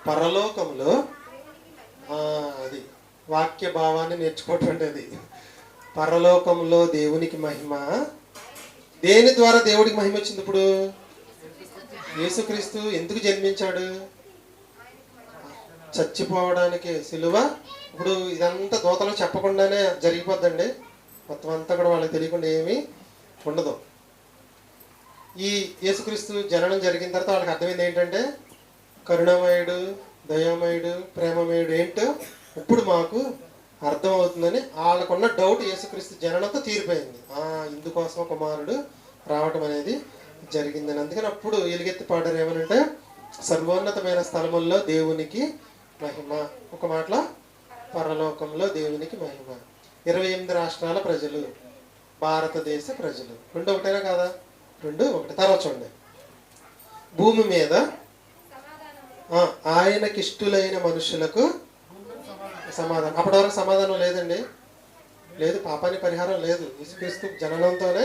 పరలోకంలో అది వాక్య భావాన్ని నేర్చుకోవటం అంటే అది. పరలోకంలో దేవునికి మహిమ. దేని ద్వారా దేవుడికి మహిమ వచ్చింది? ఇప్పుడు యేసుక్రీస్తు ఎందుకు జన్మించాడు? చచ్చిపోవడానికి సిలువ. ఇప్పుడు ఇదంతా దూతలకు చెప్పకుండానే జరిగిపోద్దండి. మొత్తం అంతా కూడా వాళ్ళకి తెలియకుండా ఏమీ ఉండదు. ఈ యేసుక్రీస్తు జననం జరిగిన తర్వాత వాళ్ళకి అర్థమైంది ఏంటంటే కరుణమయుడు, దయామయుడు, ప్రేమమయుడు ఏంటో ఇప్పుడు మాకు అర్థం అవుతుందని వాళ్ళకున్న డౌట్ యేసుక్రీస్తు జననంతో తీరిపోయింది. ఇందుకోసం కుమారుడు రావటం అనేది జరిగిందని. అందుకని అప్పుడు ఎలుగెత్తి పాడారు ఏమనంటే సర్వోన్నతమైన స్థలముల్లో దేవునికి మహిమ. ఒక మాటలో పరలోకంలో దేవునికి మహిమ. 28 రాష్ట్రాల ప్రజలు, భారతదేశ ప్రజలు. రెండు ఒకటేనా కాదా? రెండు ఒకటి. తర్వాత చూడండి, భూమి మీద ఆయనకిష్టులైన మనుషులకు సమాధానం. అప్పటి వరకు సమాధానం లేదండి, లేదు. పాపానికి పరిహారం లేదు. యేసుక్రీస్తు జననంతోనే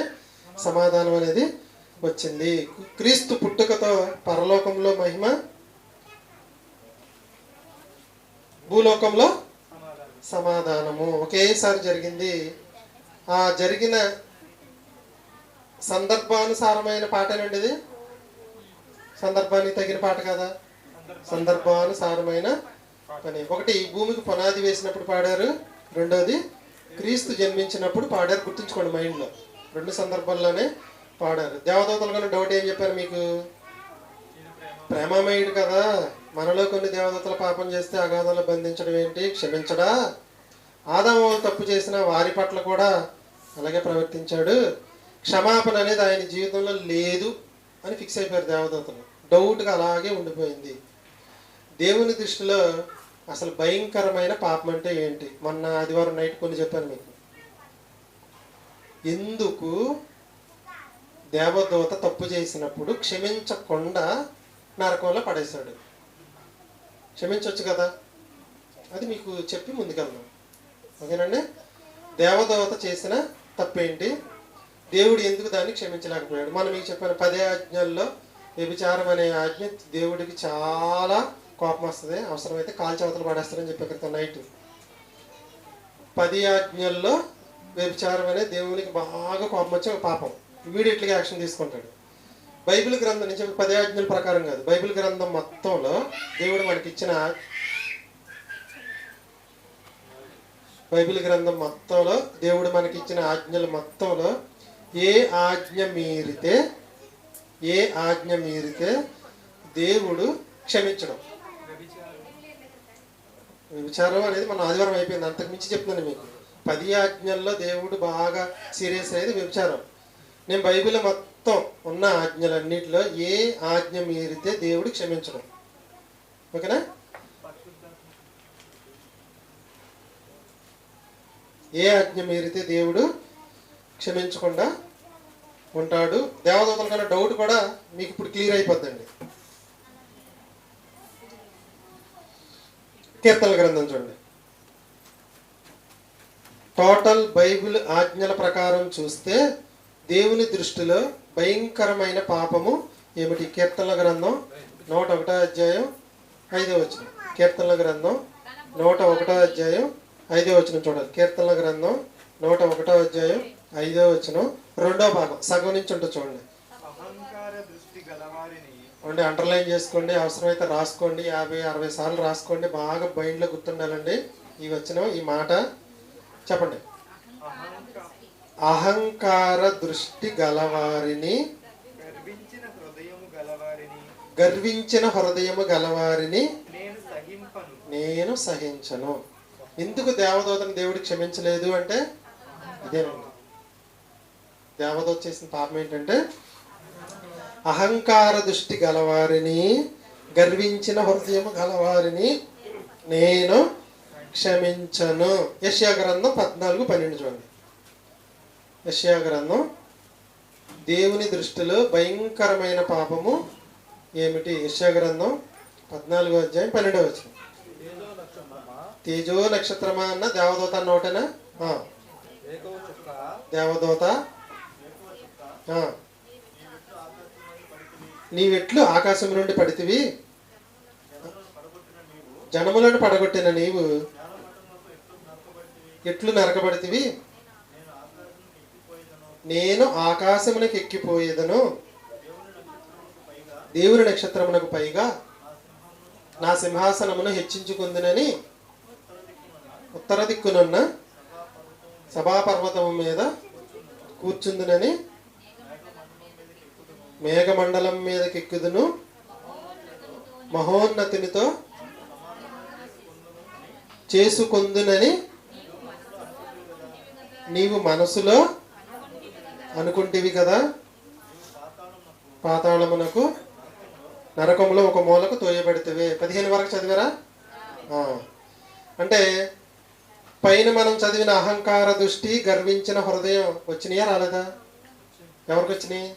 సమాధానం అనేది వచ్చింది. క్రీస్తు పుట్టుకతో పరలోకంలో మహిమ, భూలోకంలో సమాధానము ఒకేసారి జరిగింది. ఆ జరిగిన సందర్భానుసారమైన పాటేనండి ఇది. సందర్భానికి తగిన పాట కదా, సందర్భానుసారమైన పని. ఒకటి భూమికి పునాది వేసినప్పుడు పాడారు, రెండోది క్రీస్తు జన్మించినప్పుడు పాడారు. గుర్తుంచుకోండి మైండ్లో, రెండు సందర్భాల్లోనే పాడారు. దేవదూతలు కన్నా డౌట్ ఏం చెప్పారు మీకు? ప్రేమమయుడు కదా, మనలో కొన్ని దేవదూతల పాపం చేస్తే అగాధంలో బంధించడం ఏంటి, క్షమించడా? ఆదాము తప్పు చేసిన వారి పట్ల కూడా అలాగే ప్రవర్తించాడు. క్షమాపణ అనేది ఆయన జీవితంలో లేదు అని ఫిక్స్ అయిపోయారు దేవదూతలు. డౌట్గా అలాగే ఉండిపోయింది. దేవుని దృష్టిలో అసలు భయంకరమైన పాపం అంటే ఏంటి? మొన్న ఆదివారం నైట్ కొన్ని చెప్పాను మీకు. ఎందుకు దేవదూత తప్పు చేసినప్పుడు క్షమించకుండా నరకంలో పడేశాడు? క్షమించవచ్చు కదా, అది మీకు చెప్పి ముందుకెళ్దాం. ఓకేనండి? దేవదూత చేసిన తప్పేంటి, దేవుడు ఎందుకు దాన్ని క్షమించలేకపోయాడు? మనం మీకు చెప్పాను 10 ఆజ్ఞల్లో వ్యభిచారం అనే ఆజ్ఞ దేవుడికి చాలా కోపం వస్తుంది, అవసరమైతే కాల్చవతలు పడేస్తారని చెప్పే క్రితం నైట్. 10 ఆజ్ఞల్లో వ్యభిచారం అనే దేవునికి బాగా కోపం వచ్చే పాపం, ఇమీడియట్గా యాక్షన్ తీసుకుంటాడు. బైబిల్ గ్రంథం నుంచి 10 ఆజ్ఞల ప్రకారం కాదు, బైబిల్ గ్రంథం మొత్తంలో దేవుడు మనకిచ్చిన దేవుడు మనకిచ్చిన ఆజ్ఞల మొత్తంలో ఏ ఆజ్ఞ మీరితే దేవుడు క్షమించడం. వ్యభిచారం అనేది మన ఆదివారం అయిపోయింది, అంతకు మించి చెప్తున్నాను మీకు. 10 ఆజ్ఞల్లో దేవుడు బాగా సీరియస్ అయ్యేది వ్యభిచారం. నేను బైబిల్ మొత్తం ఉన్న ఆజ్ఞలన్నిటిలో ఏ ఆజ్ఞ మీరితే దేవుడు క్షమించడం. ఓకేనా? ఏ ఆజ్ఞ మీరితే దేవుడు క్షమించకుండా ఉంటాడు. దేవదూతల కన్నా డౌట్ కూడా మీకు ఇప్పుడు క్లియర్ అయిపోద్దండి. కీర్తనల గ్రంథం చూడండి. టోటల్ బైబిల్ ఆజ్ఞల ప్రకారం చూస్తే దేవుని దృష్టిలో భయంకరమైన పాపము ఏమిటి? కీర్తనల గ్రంథం 101వ అధ్యాయం 5వ వచనం. కీర్తనల గ్రంథం 101వ అధ్యాయం 5వ వచనం చూడాలి. కీర్తనల గ్రంథం 101వ అధ్యాయం 5వ వచనం, 2వ భాగం, సగం నుంచి ఉంటుంది చూడండి. అంటే అండర్లైన్ చేసుకోండి, అవసరమైతే రాసుకోండి, 50-60 సార్లు రాసుకోండి, బాగా మైండ్లో గుర్తుండాలండి ఈ వచనం, ఈ మాట. చెప్పండి. అహంకార దృష్టి గలవారిని, గర్వించిన హృదయము గలవారిని నేను సహించను. ఎందుకు దేవదూతను దేవుడు క్షమించలేదు అంటే ఇదేనండి. దేవదూత చేసిన పాపం ఏంటంటే అహంకార దృష్టి గలవారిని, గర్వించిన హృదయము గలవారిని నేను క్షమించను. యెషయా గ్రంథం 14:12 చూడండి. యెషయా గ్రంథం దేవుని దృష్టిలో భయంకరమైన పాపము ఏమిటి? యెషయా గ్రంథం 14వ అధ్యాయం 12వ వచనం. తేజో నక్షత్రమా అన్న దేవదూత నోటనా? దేవదూత నీవెట్లు ఆకాశం నుండి పడితివి, జనములను పడగొట్టిన నీవు ఎట్లు నరకబడితివి, నేను ఆకాశమునకు ఎక్కిపోయేదను, దేవుని నక్షత్రమునకు పైగా నా సింహాసనమును హెచ్చించుకుందునని ఉత్తర దిక్కునున్న సభాపర్వతము మీద కూర్చుందునని మేఘమండలం మీదకి ఎక్కుదును, మహోన్నతునితో చేసుకొందునని నీవు మనసులో అనుకుంటివి కదా. పాతాళమునకు నరకంలో ఒక మూలకు తోయబెడితే. 15 వరకు చదివారా? అంటే పైన మనం చదివిన అహంకార దృష్టి, గర్వించిన హృదయం వచ్చినాయా రాలేదా? ఎవరికి వచ్చినాయి?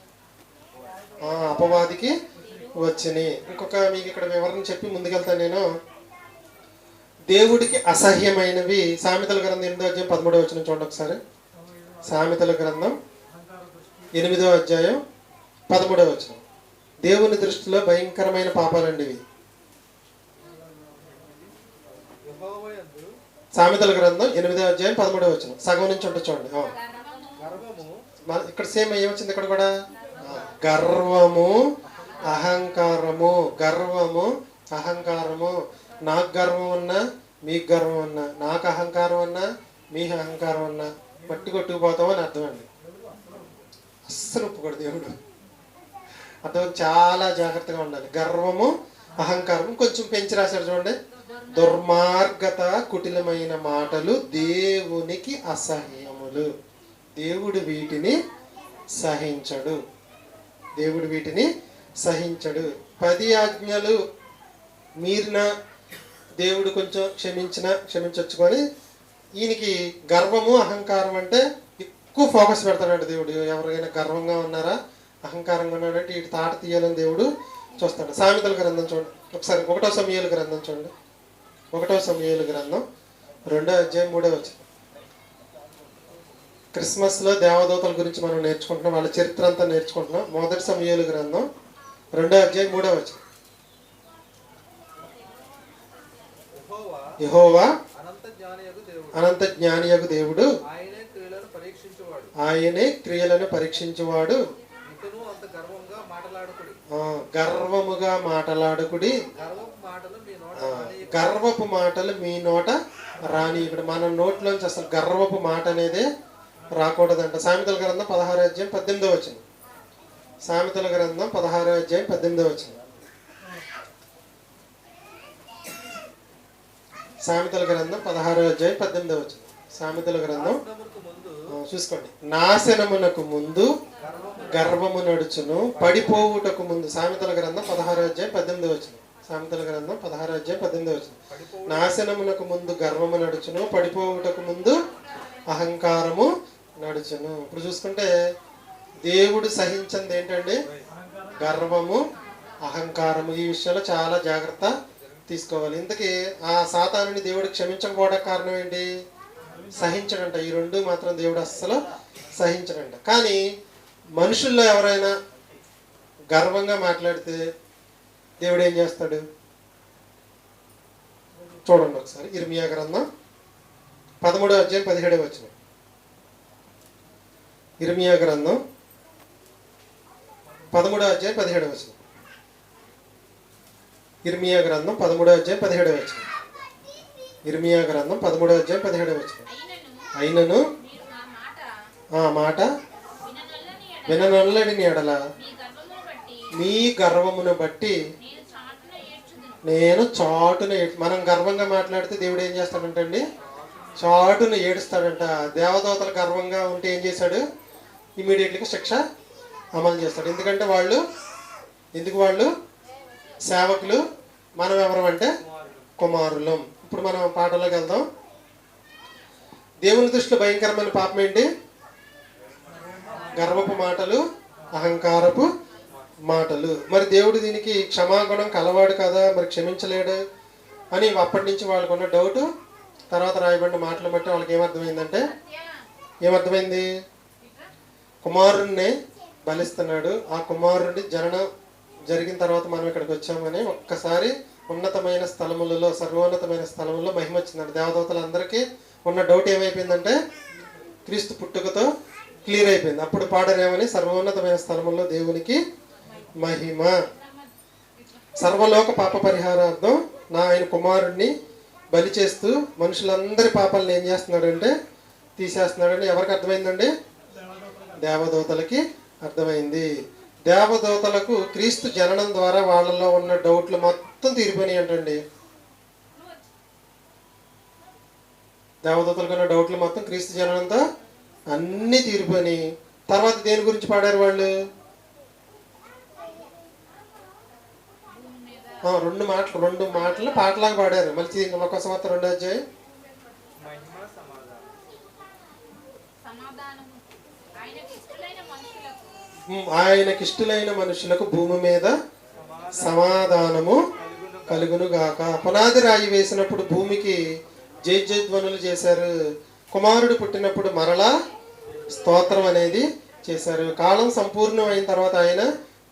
అపవాదికి వచ్చినాయి. ఇంకొక మీకు ఇక్కడ వివరణ చెప్పి ముందుకెళ్తాను నేను. దేవుడికి అసహ్యమైనవి సామెతల గ్రంథం 8వ అధ్యాయం 13వ వచనం చూడండి ఒకసారి. సామెతల గ్రంథం 8వ అధ్యాయం 13వ వచనం. దేవుని దృష్టిలో భయంకరమైన పాపాలండి ఇవి. సామెతల గ్రంథం 8వ అధ్యాయం 13వ వచనం సగం నుంచి ఉంటుంది చూడండి. ఇక్కడ సేమ్ ఏమొచ్చింది ఇక్కడ కూడా? గర్వము, అహంకారము. గర్వము, అహంకారము. నాకు గర్వం ఉన్నా మీకు గర్వం ఉన్నా, నాకు అహంకారం ఉన్నా మీకు అహంకారం ఉన్నా మట్టి కొట్టుకుపోతామని అర్థం అండి. అస్సలు ఒప్పుకోడు దేవుడు. అర్థం. చాలా జాగ్రత్తగా ఉండాలి. గర్వము, అహంకారం. కొంచెం పెంచి రాశారు చూడండి. దుర్మార్గత, కుటిలమైన మాటలు దేవునికి అసహ్యములు. దేవుడు వీటిని సహించడు. దేవుడు వీటిని సహించడు. 10 ఆజ్ఞలు మీరిన దేవుడు కొంచెం క్షమించవచ్చు. కానీ ఈయనకి గర్వము, అహంకారం అంటే ఎక్కువ ఫోకస్ పెడతాడంట దేవుడు. ఎవరైనా గర్వంగా ఉన్నారా, అహంకారంగా ఉన్నాడంటే వీటి తాట తీయాలని దేవుడు చూస్తాడు. సామెతల గ్రంథం చూడండి ఒకసారి. 1వ సమూయేలు గ్రంథం చూడండి. 1వ సమూయేలు గ్రంథం 2వ అధ్యాయం 3వ వచనం. క్రిస్మస్లో దేవదూతల గురించి మనం నేర్చుకుంటున్నాం. వాళ్ళ చరిత్ర అంతా నేర్చుకుంటున్నాం. 1వ సమూయేలు గ్రంథం 2వ అధ్యాయం 3వ వచనం. యెహోవా అనంత జ్ఞానియగు దేవుడు, ఆయనే క్రియలను పరీక్షించువాడు. గర్వముగా మాటలాడుకుడి, గర్వపు మాటలు మీ నోట రాని. ఇక్కడ మన నోట్లోంచి అసలు గర్వపు మాట అనేదే రాకూడదంట. సామెతల గ్రంథం 16వ అధ్యాయం 18వ వచనం. సామెతల గ్రంథం 16వ అధ్యాయం 18వ వచనం. సామెతల గ్రంథం 16వ అధ్యాయం 18వ వచనం. సామెతల గ్రంథం చూసుకోండి. నాశనమునకు ముందు గర్వము నడుచును, పడిపోవుటకు ముందు. సామెతల గ్రంథం 16వ అధ్యాయం 18వ వచనం. సామెతల గ్రంథం 16వ అధ్యాయం 18వ వచనం. నాశనమునకు ముందు గర్వము నడుచును, పడిపోవుటకు ముందు అహంకారము నడుచును. ఇప్పుడు చూసుకుంటే దేవుడు సహించింది ఏంటండి? గర్వము, అహంకారము. ఈ విషయంలో చాలా జాగ్రత్త తీసుకోవాలి. ఇంతకీ ఆ సాతానుని దేవుడు క్షమించకపోవడానికి కారణం ఏంటి? సహించడంట. ఈ రెండు మాత్రం దేవుడు అస్సలు సహించడంట. కానీ మనుషుల్లో ఎవరైనా గర్వంగా మాట్లాడితే దేవుడు ఏం చేస్తాడు చూడండి ఒకసారి. ఇర్మియా గ్రంథం 13వ అధ్యాయం 17వ వచనం. ఇర్మియా గ్రంథం 13వ అధ్యాయం 17వ వచనం. ఇర్మియా గ్రంథం 13వ అధ్యాయం 17వ వచనం. ఇర్మియా గ్రంథం 13వ అధ్యాయం 17వ వచనం. అయినను ఆ మాట విననొల్లని ఎడల మీ గర్వమును బట్టి నేను చాటున. మనం గర్వంగా మాట్లాడితే దేవుడు ఏం చేస్తాడంటండి? చాటును ఏడుస్తాడంట. దేవదూతలు గర్వంగా ఉంటే ఏం చేశాడు? ఇమీడియట్లీగా శిక్ష అమలు చేస్తాడు. ఎందుకంటే వాళ్ళు సేవకులు, మనం ఎవరం అంటే కుమారులం. ఇప్పుడు మనం పాటలోకి వెళ్దాం. దేవుని దృష్టిలో భయంకరమైన పాపం ఏంటి? గర్వపు మాటలు, అహంకారపు మాటలు. మరి దేవుడు దీనికి క్షమాగుణం కలవాడు కదా, మరి క్షమించలేడు అని అప్పటి నుంచి వాళ్ళకు ఉన్న డౌట్. తర్వాత రాయబడిన మాటలు బట్టి వాళ్ళకి ఏమర్థమైందంటే, ఏమర్థమైంది? కుమారుణ్ణి బలిస్తున్నాడు. ఆ కుమారుడి జననం జరిగిన తర్వాత మనం ఇక్కడికి వచ్చామని ఒక్కసారి ఉన్నతమైన స్థలములలో, సర్వోన్నతమైన స్థలములలో మహిమ వచ్చిందండి. దేవదూతలందరికీ ఉన్న డౌట్ ఏమైపోయిందంటే క్రీస్తు పుట్టుకతో క్లియర్ అయిపోయింది. అప్పుడు పాడరేమని, సర్వోన్నతమైన స్థలముల్లో దేవునికి మహిమ. సర్వలోక పాప పరిహారార్థం ఆయన కుమారుడిని బలి చేస్తూ మనుషులందరి పాపాలను ఏం చేస్తున్నాడంటే తీసేస్తున్నాడని ఎవరికి అర్థమైందండి? దేవదూతలకి అర్థమైంది. దేవదూతలకు క్రీస్తు జననం ద్వారా వాళ్ళలో ఉన్న డౌట్లు మొత్తం తీరిపోయినాయి అంటండి. దేవదూతలకు ఉన్న డౌట్లు మొత్తం క్రీస్తు జననంతో అన్నీ తీరిపోయినాయి. తర్వాత దేని గురించి పాడారు వాళ్ళు? రెండు మాటలు పాటలాగా పాడారు. మళ్ళీ లోకం వార్త 2వ అధ్యాయం. ఆయనకి ఇష్టలైన మనుషులకు భూమి మీద సమాధానము కలుగును గాక. పునాది రాయి వేసినప్పుడు భూమికి జయధ్వనులు చేశారు. కుమారుడు పుట్టినప్పుడు మరలా స్తోత్రం అనేది చేశారు. కాలం సంపూర్ణం అయిన తర్వాత ఆయన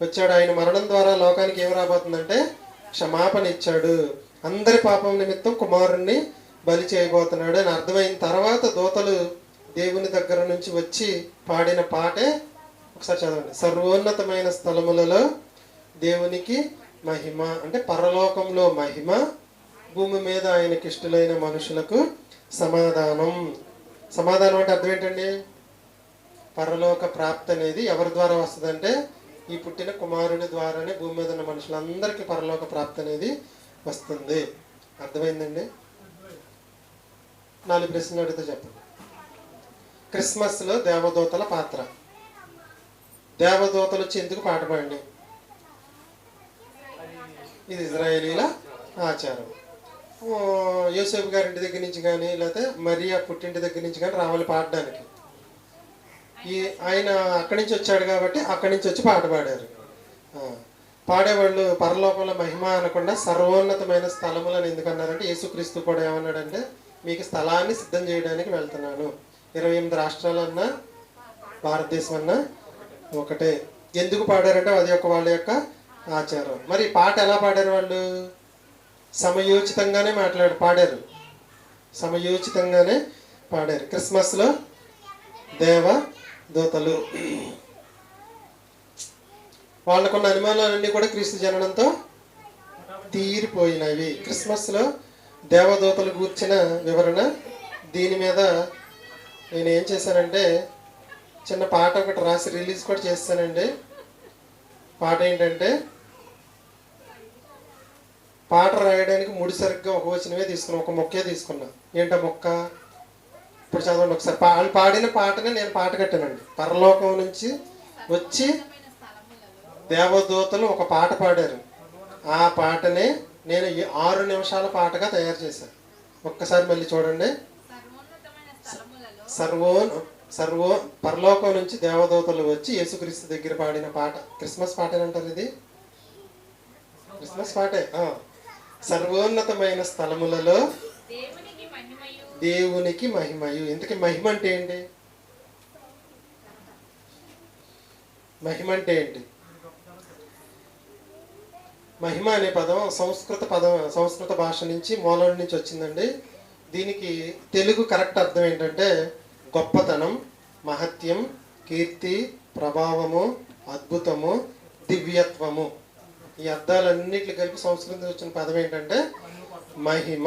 వచ్చాడు. ఆయన మరణం ద్వారా లోకానికి ఏం రాబోతుందంటే క్షమాపణ ఇచ్చాడు. అందరి పాపం నిమిత్తం కుమారుణ్ణి బలి చేయబోతున్నాడు అని అర్థమైన తర్వాత దూతలు దేవుని దగ్గర నుంచి వచ్చి పాడిన పాటే ఒకసారి చదవండి. సర్వోన్నతమైన స్థలములలో దేవునికి మహిమ, అంటే పరలోకంలో మహిమ, భూమి మీద ఆయనకి ఇష్టలైన మనుషులకు సమాధానం. సమాధానం అంటే అర్థం ఏంటండి? పరలోక ప్రాప్తి అనేది ఎవరి ద్వారా వస్తుందంటే ఈ పుట్టిన కుమారుడి ద్వారానే భూమి మీద ఉన్న మనుషులందరికీ పరలోక ప్రాప్తి అనేది వస్తుంది. అర్థమైందండి? 4 ప్రశ్నలు అడిగితే చెప్పండి. క్రిస్మస్లో దేవదూతల పాత్ర. దేవదూతలు వచ్చి ఎందుకు పాట పాడండి? ఇది ఇజ్రాయేలీల ఆచారం. యోసేపు గారి ఇంటి దగ్గర నుంచి కానీ లేకపోతే మరియా పుట్టింటి దగ్గర నుంచి కానీ రావాలి పాడడానికి. ఆయన అక్కడి నుంచి వచ్చాడు కాబట్టి అక్కడి నుంచి వచ్చి పాట పాడారు. పాడేవాళ్ళు పరలోకంలో మహిమ అనకుండా సర్వోన్నతమైన స్థలములను ఎందుకన్నారంటే యేసుక్రీస్తు కూడా ఏమన్నాడంటే మీకు స్థలాన్ని సిద్ధం చేయడానికి వెళ్తున్నాను. 28 రాష్ట్రాలన్నా భారతదేశం అన్నా ఒకటే. ఎందుకు పాడారంటే అది వాళ్ళ యొక్క ఆచారం. మరి పాట ఎలా పాడారు? వాళ్ళు సమయోచితంగానే పాడారు. సమయోచితంగానే పాడారు. క్రిస్మస్లో దేవ దూతలు వాళ్ళకున్న అనుమానాలన్నీ కూడా క్రీస్తు జననంతో తీరిపోయినవి. క్రిస్మస్లో దేవదూతలు కూర్చిన వివరణ. దీని మీద నేను ఏం చేశానంటే చిన్న పాట ఒకటి రాసి రిలీజ్ కూడా చేస్తానండి. పాట ఏంటంటే పాట రాయడానికి ముడిసరిగ్గా ఒక వచనమే తీసుకున్నా, ఒక మొక్కే తీసుకున్నా. ఏంటా మొక్క? ఇప్పుడు చదవండి ఒకసారి. వాళ్ళు పాడిన పాటనే నేను పాట కట్టానండి. పరలోకం నుంచి వచ్చి దేవదూతలు ఒక పాట పాడారు. ఆ పాటనే నేను 6 నిమిషాల పాటగా తయారు చేశాను. ఒక్కసారి మళ్ళీ చూడండి. పరలోకం నుంచి దేవదూతలు వచ్చి యేసుక్రీస్తు దగ్గర పాడిన పాట. క్రిస్మస్ పాటేనంటారు. ఇది క్రిస్మస్ పాటే. సర్వోన్నతమైన స్థలములలో దేవునికి మహిమయు. ఇంతకీ మహిమ అంటే ఏంటి? మహిమ అంటే ఏంటి? మహిమ అనే పదం సంస్కృత భాష నుంచి మూలం నుంచి వచ్చిందండి. దీనికి తెలుగు కరెక్ట్ అర్థం ఏంటంటే గొప్పతనం, మహత్యం, కీర్తి, ప్రభావము, అద్భుతము, దివ్యత్వము. ఈ అర్థాలన్నిట్లు కలిపి సంస్కృతం వచ్చిన పదం ఏంటంటే మహిమ.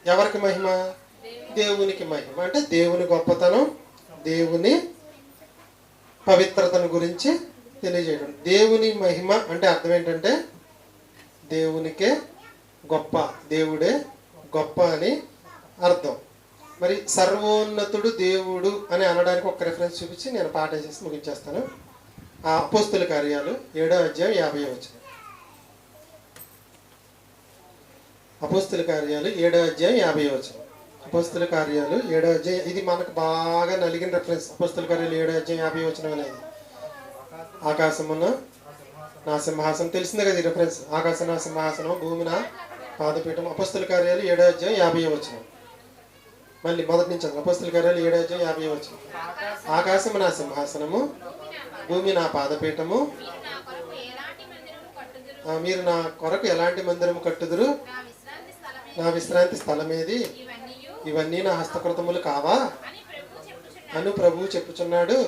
ఎవరికి మహిమ? దేవునికి మహిమ. అంటే దేవుని గొప్పతనం, దేవుని పవిత్రతను గురించి తెలియజేయడం. దేవుని మహిమ అంటే అర్థం ఏంటంటే దేవునికే గొప్ప, దేవుడే గొప్ప అని అర్థం. మరి సర్వోన్నతుడు దేవుడు అని అనడానికి ఒక రెఫరెన్స్ చూపించి నేను పాట చేసి ముగించేస్తాను. ఆ అపోస్తుల కార్యాలు 7వ అధ్యాయం 50వ వచనం. అపోస్తుల కార్యాలు 7వ అధ్యాయం 50వ వచనం. అపోస్తుల కార్యాలు 7వ అధ్యాయం. ఇది మనకు బాగా నలిగిన రెఫరెన్స్. అపోస్తుల కార్యాలు 7వ అధ్యాయం 50వ వచనం అనేది. ఆకాశమున నా సింహాసనం తెలిసిందే కదా ఈ రెఫరెన్స్. ఆకాశ నా సింహాసనం, భూమి నా పాదపీఠం. అపోస్తుల కార్యాలు 7వ అధ్యాయం 50వ వచనం. మళ్ళీ మొదటి నుంచి అపోస్తుల కార్యాలు 7వ అధ్యాయం 50వ వచనం. ఆకాశము నా సింహాసనము, భూమి నా పాదపీఠము, మీరు నా కొరకు ఎలాంటి మందిరము కట్టుదురు, నా విశ్రాంతి స్థలమేది, ఇవన్నీ నా హస్తకృతములు కావా అని ప్రభువు చెప్పుచున్నాడు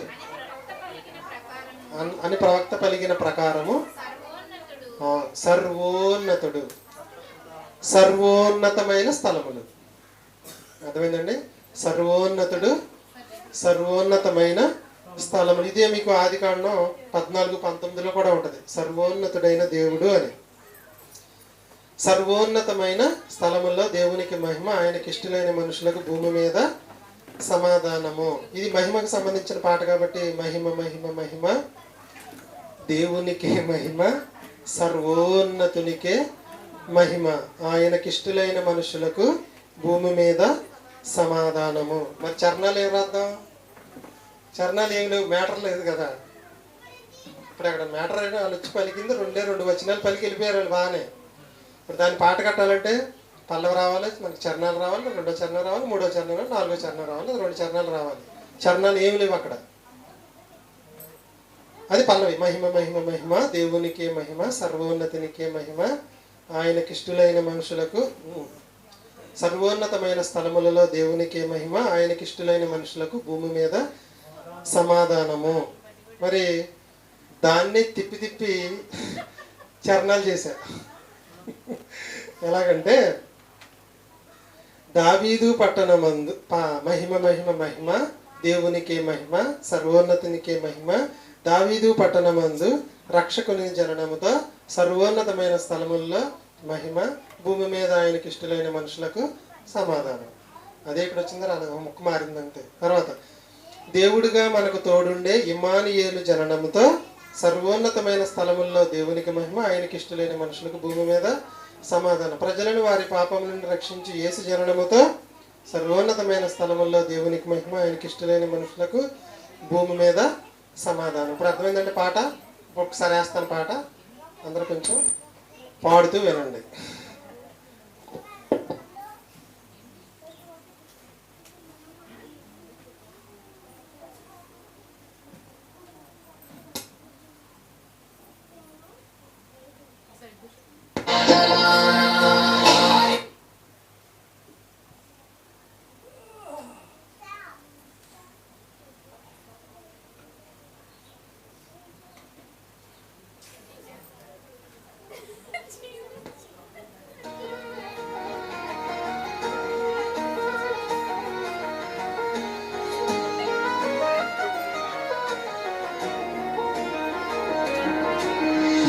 అని ప్రవక్త పలికిన ప్రకారము సర్వోన్నతుడు, సర్వోన్నతమైన స్థలములు. అర్థమైందండి? సర్వోన్నతుడు, సర్వోన్నతమైన స్థలములు. ఇదే మీకు ఆదికాండం 14:19 కూడా ఉంటుంది, సర్వోన్నతుడైన దేవుడు అని. సర్వోన్నతమైన స్థలముల్లో దేవునికి మహిమ, ఆయనకి ఇష్టలైన మనుషులకు భూమి మీద సమాధానము. ఇది మహిమకు సంబంధించిన పాట కాబట్టి మహిమ మహిమ మహిమ దేవునికే మహిమ, సర్వోన్నతునికే మహిమ, ఆయనకిష్టులైన మనుషులకు భూమి మీద సమాధానము. మరి చరణాలు ఏం రాద్దాం? చరణాలు ఏమి లేవు, మ్యాటర్ లేదు కదా. ఇప్పుడు అక్కడ మ్యాటర్ అయినా వాళ్ళు వచ్చి పలికింది, రెండు వచనాలు పలికి వెళ్ళిపోయారు వాళ్ళు బాగానే. ఇప్పుడు దాన్ని పాట కట్టాలంటే పల్లవి రావాలి, మనకి చరణాలు రావాలి, రెండో చరణం రావాలి, మూడో చరణం రావాలి, నాలుగో చరణం రావాలి, 2 చరణాలు రావాలి. చరణాలు ఏమి లేవు అక్కడ. అది పల్లవి. మహిమ మహిమ మహిమ దేవునికే మహిమ, సర్వోన్నతినికే మహిమ, ఆయనకిష్టులైన మనుషులకు, సర్వోన్నతమైన స్థలములలో దేవునికే మహిమ, ఆయనకిష్టులైన మనుషులకు భూమి మీద సమాధానము. మరి దాన్ని తిప్పి తిప్పి చరణాలు చేశారు. ఎలాగంటే దావీదు పట్టణమందు మహిమ మహిమ మహిమ దేవునికే మహిమ, సర్వోన్నతునికే మహిమ, దావీదు పట్టణమందు రక్షకుని జననముతో సర్వోన్నతమైన స్థలముల్లో మహిమ, భూమి మీద ఆయనకి ఇష్టలైన మనుషులకు సమాధానం. అదే ఇక్కడ వచ్చిందో రాదు, ముక్కు మారిందంతే. తర్వాత దేవుడిగా మనకు తోడుండే ఇమ్మానుయేలు జననముతో సర్వోన్నతమైన స్థలముల్లో దేవునికి మహిమ, ఆయనకి ఇష్టలైన మనుషులకు భూమి మీద సమాధానం. ప్రజలను వారి పాపం నుండి రక్షించి యేసు జననముతో సర్వోన్నతమైన స్థలముల్లో దేవునికి మహిమ, ఆయనకి ఇష్టలైన మనుషులకు భూమి మీద సమాధానం. ఇప్పుడు అర్థమైందంటే పాట. ఒకసారి వేస్తాను పాట, అందరూ కొంచెం పాడుతూ వినండి.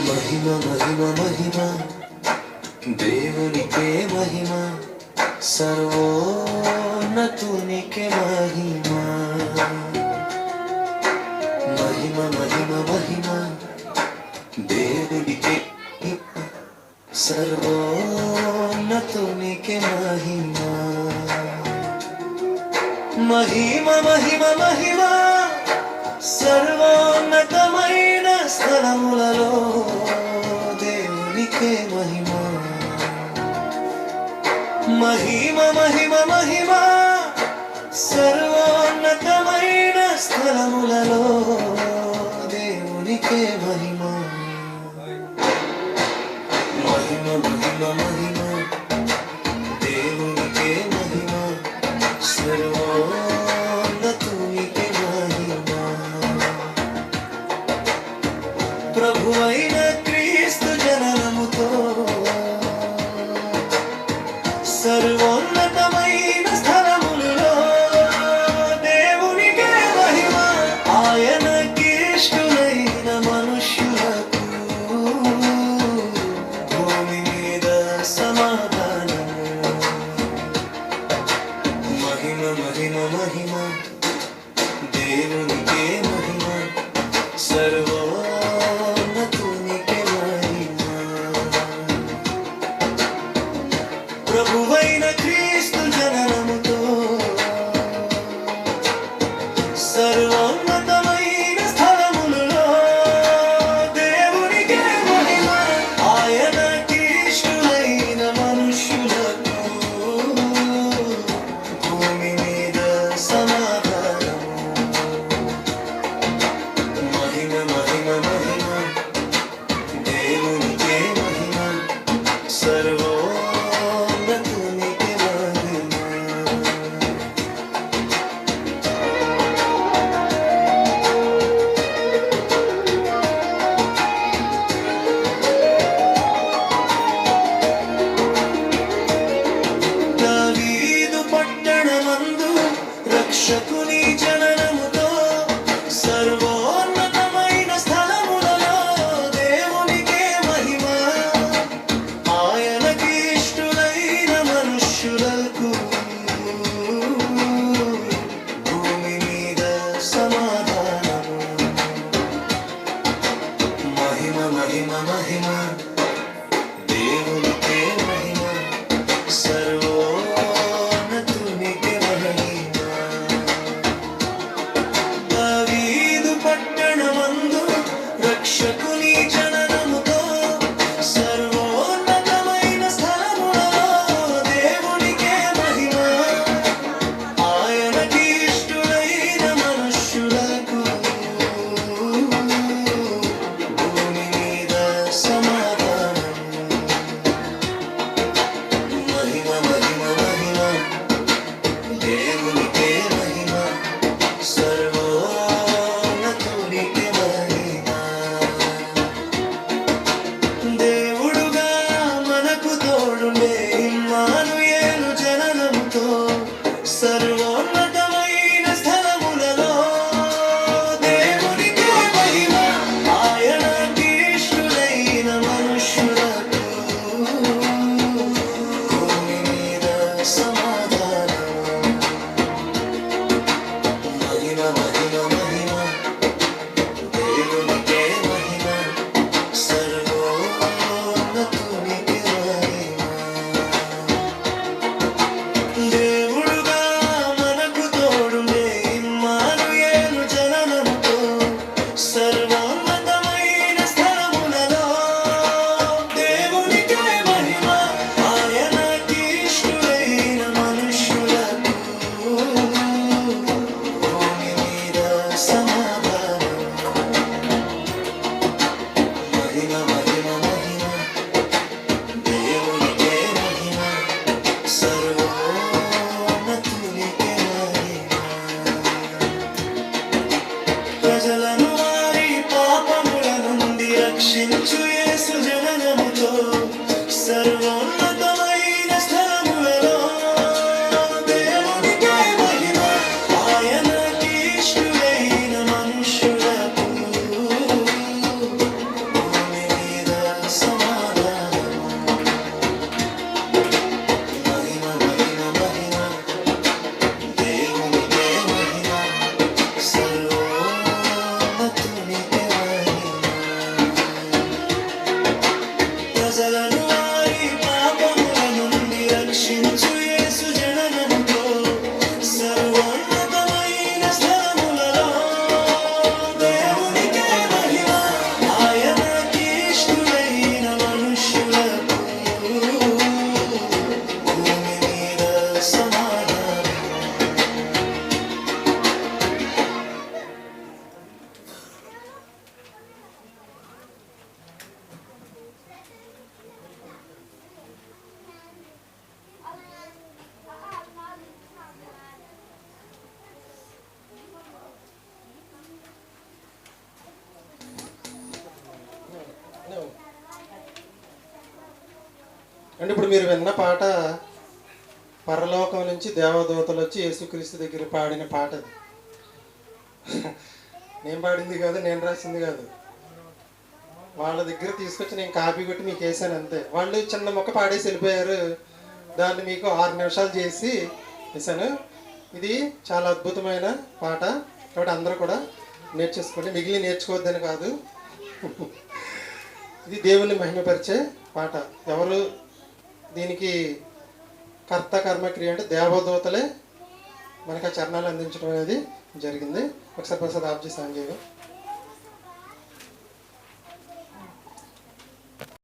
మహిమ మహిమ మహిమ దేవునికే మహిమ, సర్వోన్నతునికే మహిమ. మహిమ మహిమ మహిమ దేవునికే, సర్వోన్నతునికే మహిమ. మహిమ మహిమ మహిమ సర్వోన్నతమైన స్థలములలో దేవునికే మహిమ. మహిమ మహిమ మహిమ సర్వోన్నతమైన స్థలములలో దేవునికే మహిమ. మహిమ మహిమ మహిమ దేవునికే మహిమ, సర్వోన్నతునికే మహిమ. ప్రభువైన క్రీస్తు జననముతో సర్వోన్నతమైన స్థలములలో దేవునికే మహిమ, ఆయనకి ఇష్టులైన మనుష్యులకు భూమి మీద సమాధానము. మహిమ మహిమ మహిమ దేవునికే మహిమ, సర్వోన్నతునికే మహిమ. ప్రభువైన క్రీస్తు జననముతో సర్వోన్నతమైన స్థలములలో దేవునికే మహిమ, ఆయనకి ఇష్టులైన మనుష్యులకు భూమి మీద సమాధానము. మహిమ మహిమ మహిమ దేవునికే మహిమ, సర్వోన్నతునికే మహిమ. దావీదు పట్టణమందు రక్షకుని జననముతో సర్వోన్నతమైన స్థలములలో దేవునికే మహిమ, ఆయనకి ఇష్టులైన మనుష్యులకు భూమి మీద సమాధానము. మహిమ మహిమ మహిమ దేవునికే మహిమ మహిమ దేవునికే మహిమ సర్వోన్నతునికే మహిమ దేవుడుగా మనకు తోడుండే ఇమ్మానుయేలు జననంతో సర్వోన్నతమైన స్థలములలో దేవునికే మహిమ ఆయనకి ఇష్టులైన మనుష్యులకు భూమి మీద సమాధానం మహిమ మహిమ మహిమ దేవునికే మహిమ సర్వోన్నతునికే మహిమ ప్రజలను వారి పాపముల నుండి రక్షించు యేసు జననముతో సర్వోన్నతమైన స్థలములలో దేవునికే మహిమ ఆయనకి ఇష్టులైన మనుష్యులకు భూమి మీద సమాధానం మహిమ మహిమ మహిమ దేవునికే మహిమ సర్వోన్నతునికే మహిమ ప్రజలను వారి పాపముల నుండి రక్షించు యేసు జననముతో సర్వోన్నతమైన స్థలములలో దేవునికే మహిమ ఆయనకి ఇష్టులైన మనుష్యులకు భూమి మీద సమాధానం అంటే ఇప్పుడు మీరు విన్న పాట పరలోకం నుంచి దేవదూతలు వచ్చి యేసుక్రీస్తు దగ్గర పాడిన పాట అది. నేను పాడింది కాదు, నేను రాసింది కాదు. వాళ్ళ దగ్గర తీసుకొచ్చి నేను కాపీ కొట్టి మీకు వేసాను అంతే. వాళ్ళు చిన్న మొక్క పాడేసి వెళ్ళిపోయారు, దాన్ని మీకు 6 నిమిషాలు చేసి వేసాను. ఇది చాలా అద్భుతమైన పాట కాబట్టి అందరూ కూడా నేర్చేసుకోండి. మిగిలి నేర్చుకోవద్దని కాదు, ఇది దేవుని మహిమపరిచే పాట. ఎవరు దీనికి కర్త కర్మక్రియ అంటే దేవదూతలే మనకు ఆ చరణాలు అందించడం అనేది జరిగింది. ఒకసారి ప్రసాద్ ఆఫ్ చేసి ఆన్ చేయగా